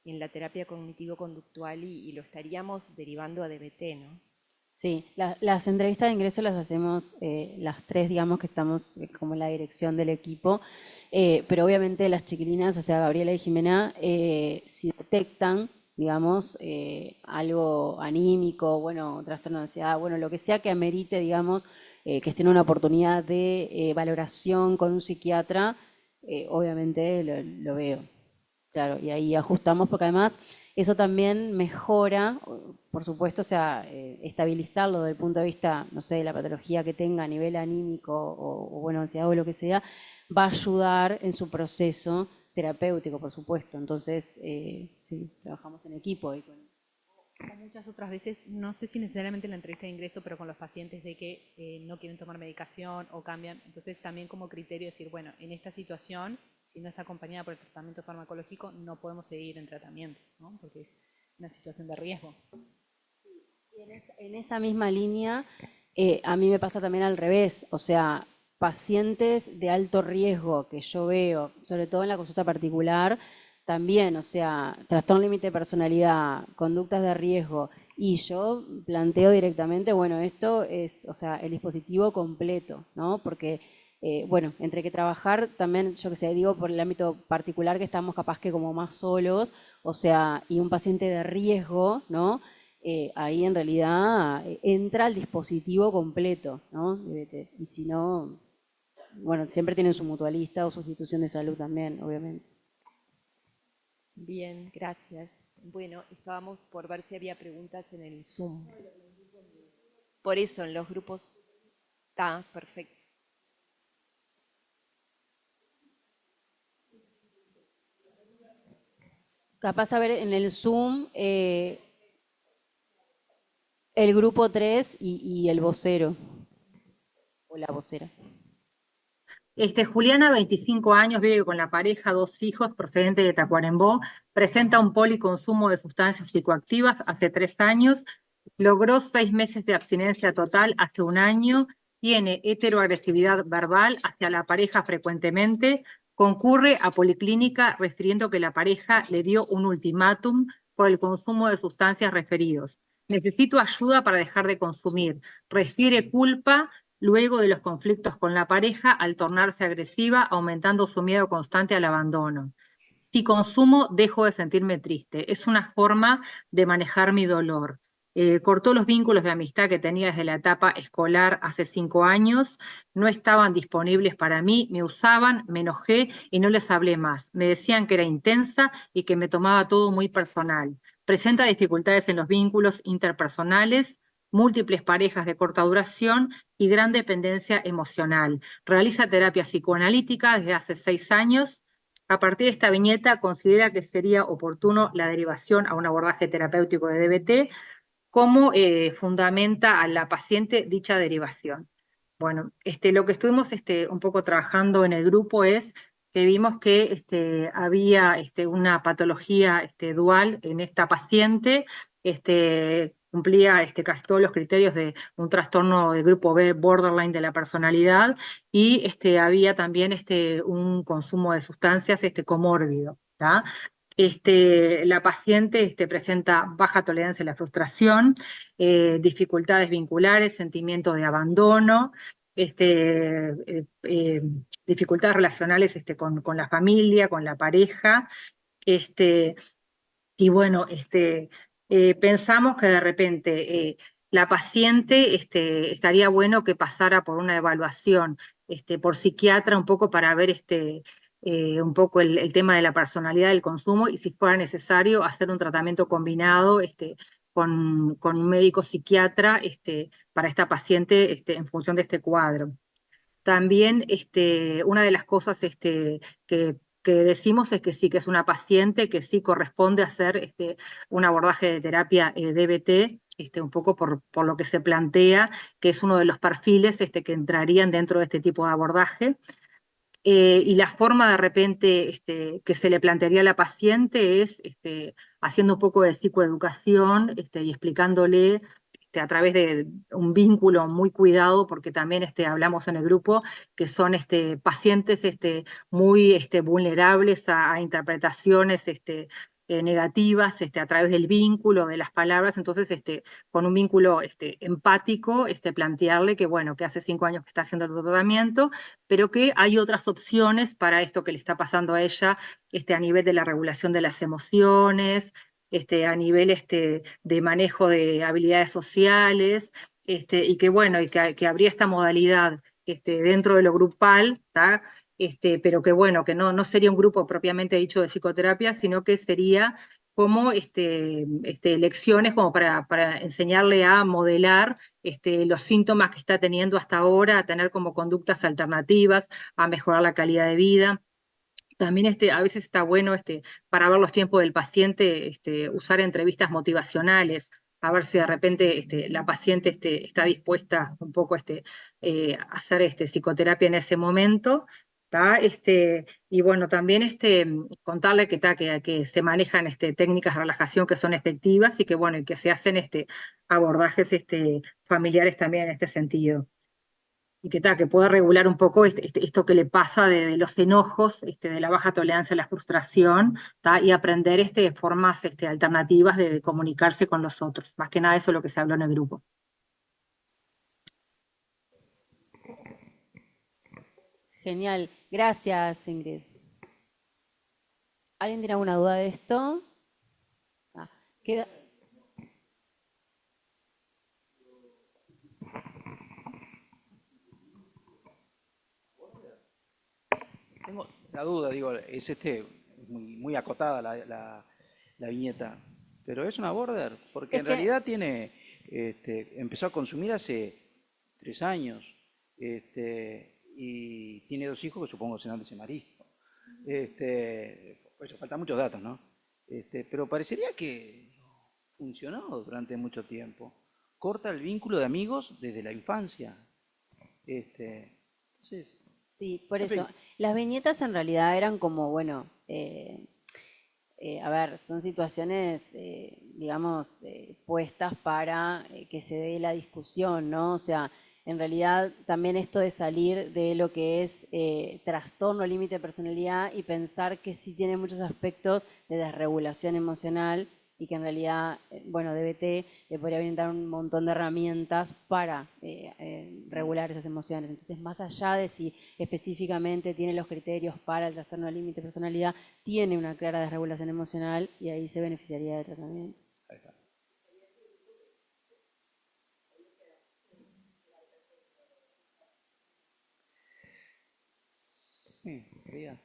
en la terapia cognitivo-conductual y lo estaríamos derivando a DBT, ¿no? Sí, las entrevistas de ingreso las hacemos las tres, digamos, que estamos como en la dirección del equipo, pero obviamente las chiquilinas, o sea, Gabriela y Jimena, si detectan, digamos, algo anímico, bueno, trastorno de ansiedad, bueno, lo que sea que amerite, digamos, que estén en una oportunidad de valoración con un psiquiatra, obviamente lo veo. Claro, y ahí ajustamos porque además eso también mejora, por supuesto, o sea, estabilizarlo desde el punto de vista, no sé, de la patología que tenga a nivel anímico o bueno, ansiedad o lo que sea, va a ayudar en su proceso terapéutico, por supuesto. Entonces, sí, trabajamos en equipo. Como muchas otras veces, no sé si necesariamente en la entrevista de ingreso, pero con los pacientes de que no quieren tomar medicación o cambian. Entonces también como criterio decir, bueno, en esta situación, si no está acompañada por el tratamiento farmacológico, no podemos seguir en tratamiento, ¿no? Porque es una situación de riesgo. En esa misma línea, a mí me pasa también al revés, o sea, pacientes de alto riesgo que yo veo, sobre todo en la consulta particular, también, o sea, trastorno límite de personalidad, conductas de riesgo, y yo planteo directamente, bueno, esto es, o sea, el dispositivo completo, ¿no? Porque, bueno, entre que trabajar también, yo que sé, digo por el ámbito particular que estamos capaz que como más solos, o sea, y un paciente de riesgo, ¿no? Ahí en realidad entra el dispositivo completo, ¿no? Y si no, bueno, siempre tienen su mutualista o su institución de salud también, obviamente. Bien, gracias. Bueno, estábamos por ver si había preguntas en el Zoom. Por eso, en los grupos. Está, perfecto. Capaz a ver en el Zoom el grupo 3 y el vocero o la vocera. Juliana, 25 años, vive con la pareja, 2 hijos, procedente de Tacuarembó, presenta un policonsumo de sustancias psicoactivas hace 3 años, logró 6 meses de abstinencia total hace 1 año, tiene heteroagresividad verbal hacia la pareja frecuentemente, concurre a policlínica refiriendo que la pareja le dio un ultimátum por el consumo de sustancias referidos. Necesito ayuda para dejar de consumir. Refiere culpa luego de los conflictos con la pareja al tornarse agresiva, aumentando su miedo constante al abandono. Si consumo, dejo de sentirme triste. Es una forma de manejar mi dolor. Cortó los vínculos de amistad que tenía desde la etapa escolar hace 5 años. No estaban disponibles para mí, me usaban, me enojé y no les hablé más. Me decían que era intensa y que me tomaba todo muy personal. Presenta dificultades en los vínculos interpersonales, múltiples parejas de corta duración y gran dependencia emocional. Realiza terapia psicoanalítica desde hace 6 años. A partir de esta viñeta considera que sería oportuno la derivación a un abordaje terapéutico de DBT. cómo fundamenta a la paciente dicha derivación. Bueno, lo que estuvimos un poco trabajando en el grupo es que vimos que había una patología dual en esta paciente, cumplía casi todos los criterios de un trastorno de grupo B, borderline de la personalidad, y había también un consumo de sustancias comórbido, ¿tá? La paciente presenta baja tolerancia a la frustración, dificultades vinculares, sentimiento de abandono, dificultades relacionales con la familia, con la pareja, y bueno, pensamos que de repente la paciente estaría bueno que pasara por una evaluación por psiquiatra un poco para ver un poco el tema de la personalidad del consumo y si fuera necesario hacer un tratamiento combinado con un médico psiquiatra para esta paciente en función de este cuadro. También una de las cosas que decimos es que sí, que es una paciente que sí corresponde hacer un abordaje de terapia DBT, un poco por lo que se plantea, que es uno de los perfiles que entrarían dentro de este tipo de abordaje. Y la forma de repente que se le plantearía a la paciente es haciendo un poco de psicoeducación y explicándole a través de un vínculo muy cuidado, porque también hablamos en el grupo que son pacientes muy vulnerables a interpretaciones negativas a través del vínculo, de las palabras. Entonces con un vínculo empático, plantearle que bueno, que hace 5 años que está haciendo el tratamiento, pero que hay otras opciones para esto que le está pasando a ella a nivel de la regulación de las emociones, a nivel de manejo de habilidades sociales, y que bueno, y que habría esta modalidad dentro de lo grupal, ¿tá? Pero que bueno, que no sería un grupo propiamente dicho de psicoterapia, sino que sería como lecciones como para enseñarle a modelar los síntomas que está teniendo hasta ahora, a tener como conductas alternativas, a mejorar la calidad de vida. También a veces está bueno para ver los tiempos del paciente, usar entrevistas motivacionales, a ver si de repente la paciente está dispuesta un poco a hacer psicoterapia en ese momento. ¿Tá? Y bueno, también contarle que se manejan técnicas de relajación que son efectivas y que bueno, y que se hacen abordajes familiares también en este sentido. Y que pueda regular un poco esto que le pasa de los enojos, de la baja tolerancia a la frustración, ¿tá? Y aprender formas alternativas de comunicarse con los otros. Más que nada eso es lo que se habló en el grupo. Genial. Gracias, Ingrid. ¿Alguien tiene alguna duda de esto? Queda... Tengo la duda, digo, es muy acotada la viñeta, pero es una border, porque en realidad empezó a consumir hace 3 años, y tiene 2 hijos que supongo serán de ese marido. Pues faltan muchos datos, ¿no? Pero parecería que funcionó durante mucho tiempo. Corta el vínculo de amigos desde la infancia. Entonces, sí, por eso. Las viñetas en realidad eran como, bueno, a ver, son situaciones, digamos, puestas para que se dé la discusión, ¿no? O sea, en realidad también esto de salir de lo que es trastorno límite de personalidad y pensar que sí tiene muchos aspectos de desregulación emocional y que en realidad, bueno, DBT le podría brindar un montón de herramientas para regular esas emociones. Entonces, más allá de si específicamente tiene los criterios para el trastorno de límite de personalidad, tiene una clara desregulación emocional y ahí se beneficiaría del tratamiento. ahí está. Sí, querida.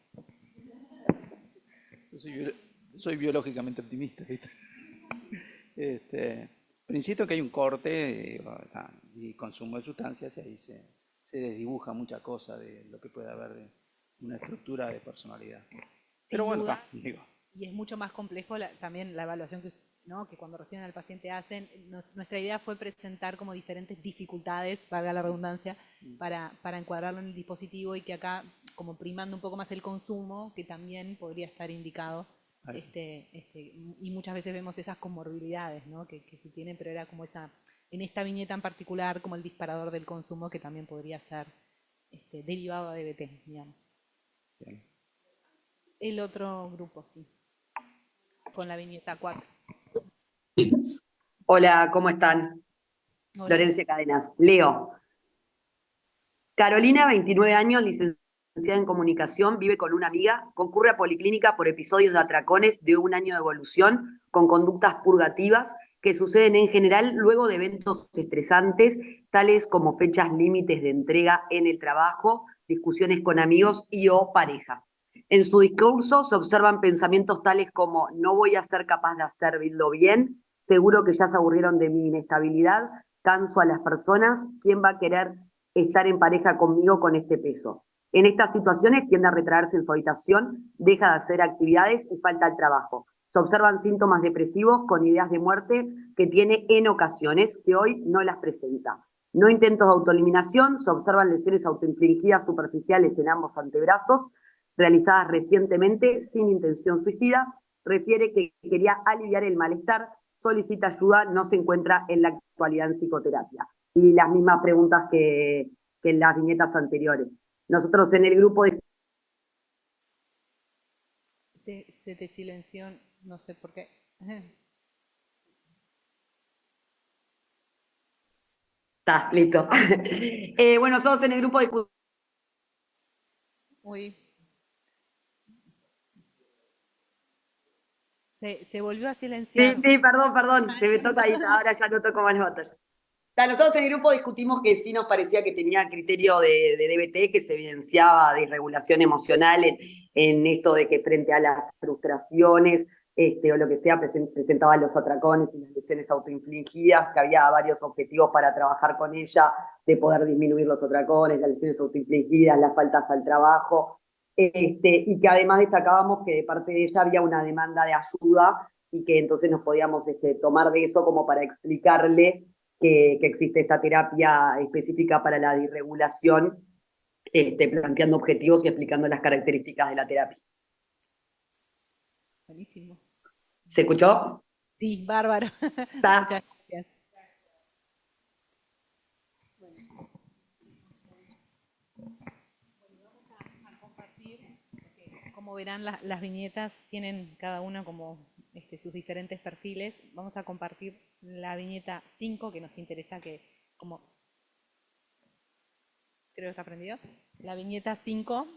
Yo soy biológicamente optimista, ¿viste? Pero insisto que hay un corte y consumo de sustancias y ahí se desdibuja mucha cosa de lo que puede haber de una estructura de personalidad. Pero bueno, digo. Y es mucho más complejo también la evaluación que ¿no? Que cuando reciben al paciente hacen. Nuestra idea fue presentar como diferentes dificultades, valga la redundancia, para encuadrarlo en el dispositivo y que acá, como primando un poco más el consumo, que también podría estar indicado. Y muchas veces vemos esas comorbilidades, ¿no? que se tienen, pero era como esa, en esta viñeta en particular, como el disparador del consumo, que también podría ser derivado de DBT, digamos. Bien. El otro grupo, sí, con la viñeta 4. Hola, ¿cómo están? Hola. Florencia Cadenas. Leo. Carolina, 29 años, licenciada en comunicación, vive con una amiga, concurre a policlínica por episodios de atracones de un año de evolución con conductas purgativas que suceden en general luego de eventos estresantes, tales como fechas límites de entrega en el trabajo, discusiones con amigos y o pareja. En su discurso se observan pensamientos tales como no voy a ser capaz de hacerlo bien, seguro que ya se aburrieron de mi inestabilidad, canso a las personas, ¿quién va a querer estar en pareja conmigo con este peso? En estas situaciones tiende a retraerse en su habitación, deja de hacer actividades y falta el trabajo. Se observan síntomas depresivos con ideas de muerte que tiene en ocasiones, que hoy no las presenta. No intentos de autoeliminación, se observan lesiones autoinfligidas superficiales en ambos antebrazos, realizadas recientemente sin intención suicida. Refiere que quería aliviar el malestar, solicita ayuda, no se encuentra en la actualidad en psicoterapia. Y las mismas preguntas que en las viñetas anteriores. Nosotros en el grupo de... Se te silenció, no sé por qué. Está, listo. Bueno, nosotros en el grupo de... Uy. Se volvió a silenciar. Sí, perdón, se me toca ahí, ahora ya no toco más los botones. Nosotros en el grupo discutimos que sí nos parecía que tenía criterio de DBT, que se evidenciaba disregulación emocional en esto de que frente a las frustraciones o lo que sea, presentaba los atracones y las lesiones autoinfligidas, que había varios objetivos para trabajar con ella, de poder disminuir los atracones, las lesiones autoinfligidas, las faltas al trabajo, y que además destacábamos que de parte de ella había una demanda de ayuda y que entonces nos podíamos tomar de eso como para explicarle que existe esta terapia específica para la disregulación, planteando objetivos y explicando las características de la terapia. Buenísimo. ¿Se escuchó? Sí, bárbaro. ¿Está? Muchas gracias. Bueno, vamos a compartir, como verán, las viñetas tienen cada una como sus diferentes perfiles. Vamos a compartir la viñeta 5, que nos interesa que, como creo que está prendido. La viñeta 5,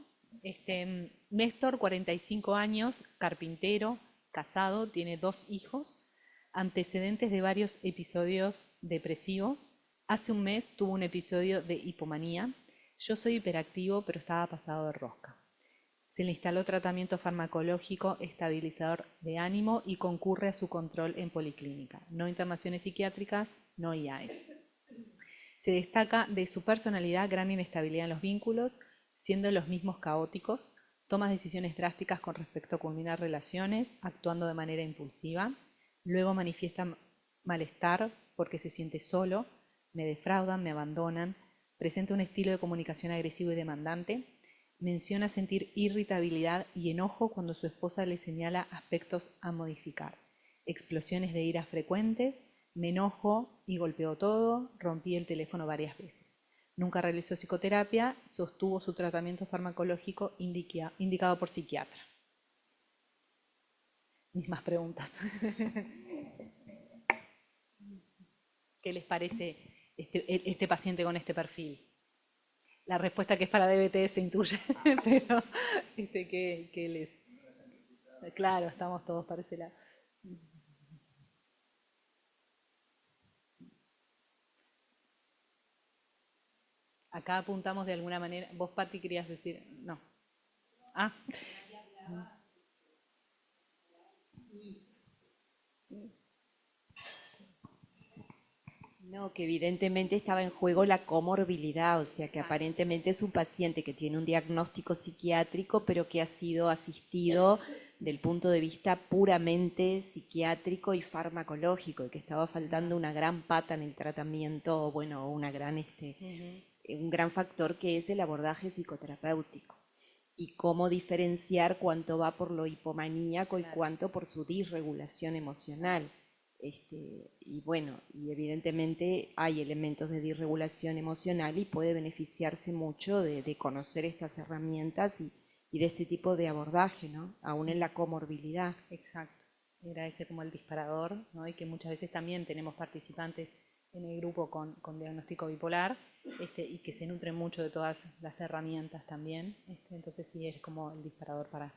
Néstor, 45 años, carpintero, casado, tiene 2 hijos, antecedentes de varios episodios depresivos. Hace un mes tuvo un episodio de hipomanía. Yo soy hiperactivo, pero estaba pasado de rosca. Se le instaló tratamiento farmacológico estabilizador de ánimo y concurre a su control en policlínica. No internaciones psiquiátricas, no IAES. Se destaca de su personalidad gran inestabilidad en los vínculos, siendo los mismos caóticos, toma decisiones drásticas con respecto a culminar relaciones, actuando de manera impulsiva, luego manifiesta malestar porque se siente solo, me defraudan, me abandonan, presenta un estilo de comunicación agresivo y demandante, menciona sentir irritabilidad y enojo cuando su esposa le señala aspectos a modificar, explosiones de ira frecuentes, me enojo y golpeo todo, rompí el teléfono varias veces. Nunca realizó psicoterapia, sostuvo su tratamiento farmacológico indicado por psiquiatra. Mismas preguntas. ¿Qué les parece este paciente con este perfil? La respuesta que es para DBT se intuye, pero ¿qué les...? Claro, estamos todos para ese lado. Acá apuntamos de alguna manera. Vos, Pati, querías decir... No. Ah. No, que evidentemente estaba en juego la comorbilidad, o sea que aparentemente es un paciente que tiene un diagnóstico psiquiátrico, pero que ha sido asistido del punto de vista puramente psiquiátrico y farmacológico, y que estaba faltando una gran pata en el tratamiento, o bueno, una gran, un gran factor que es el abordaje psicoterapéutico. Y cómo diferenciar cuánto va por lo hipomaníaco y cuánto por su disregulación emocional. Y bueno, y evidentemente hay elementos de disregulación emocional y puede beneficiarse mucho de conocer estas herramientas y de este tipo de abordaje, ¿no? Aún en la comorbilidad. Exacto. Era ese como el disparador, ¿no? Y que muchas veces también tenemos participantes en el grupo con diagnóstico bipolar, y que se nutren mucho de todas las herramientas también. Entonces sí es como el disparador para...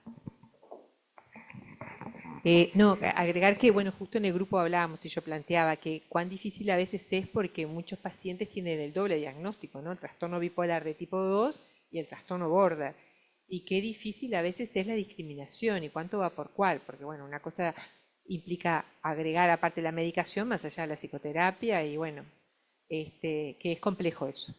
No, agregar que, bueno, justo en el grupo hablábamos y yo planteaba que cuán difícil a veces es porque muchos pacientes tienen el doble diagnóstico, ¿no? El trastorno bipolar de tipo 2 y el trastorno border. Y qué difícil a veces es la discriminación y cuánto va por cuál, porque bueno, una cosa implica agregar aparte la medicación más allá de la psicoterapia y bueno, que es complejo eso.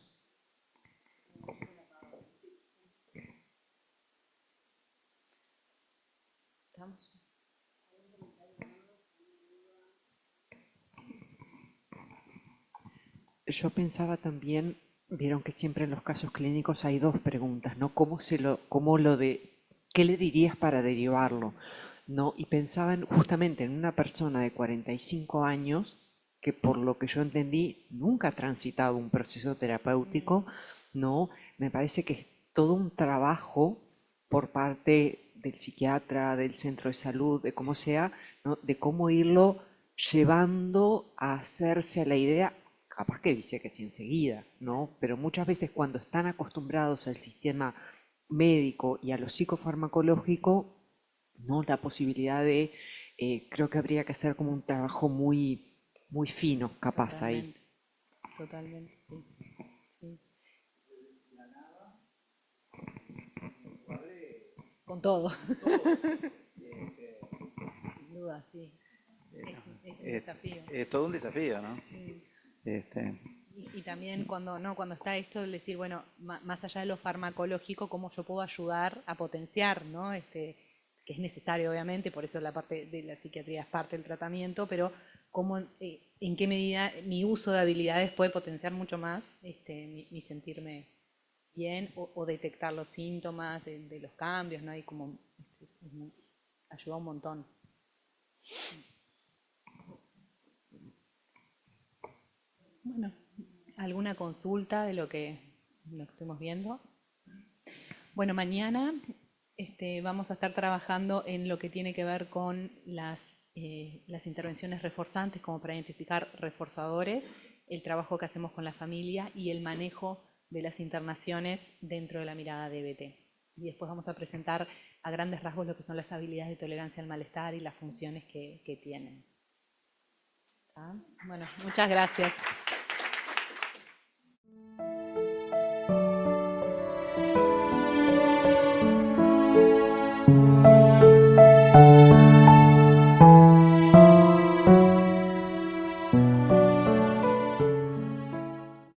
Yo pensaba también, vieron que siempre en los casos clínicos hay dos preguntas, ¿no? ¿Qué le dirías para derivarlo? ¿No? Y pensaba justamente en una persona de 45 años que por lo que yo entendí nunca ha transitado un proceso terapéutico, ¿no? Me parece que es todo un trabajo por parte del psiquiatra, del centro de salud, de cómo sea, ¿no? De cómo irlo llevando a hacerse a la idea, capaz que dice que sí enseguida, ¿no? Pero muchas veces cuando están acostumbrados al sistema médico y a lo psicofarmacológico, ¿no? La posibilidad de, creo que habría que hacer como un trabajo muy, muy fino, capaz ahí. Totalmente, sí. Sí. Con todo. Sin duda, sí. Es un desafío. Es todo un desafío, ¿no? Y también cuando está esto, de decir, bueno, más allá de lo farmacológico, cómo yo puedo ayudar a potenciar, ¿no? Que es necesario, obviamente, por eso la parte de la psiquiatría es parte del tratamiento, pero cómo, en qué medida mi uso de habilidades puede potenciar mucho más mi sentirme bien o detectar los síntomas de los cambios, ¿no? Y como ayuda un montón. Bueno, ¿alguna consulta de lo que estuvimos viendo? Bueno, mañana vamos a estar trabajando en lo que tiene que ver con las intervenciones reforzantes, como para identificar reforzadores, el trabajo que hacemos con la familia y el manejo de las internaciones dentro de la mirada DBT. Y después vamos a presentar a grandes rasgos lo que son las habilidades de tolerancia al malestar y las funciones que tienen. ¿Está? Bueno, muchas gracias.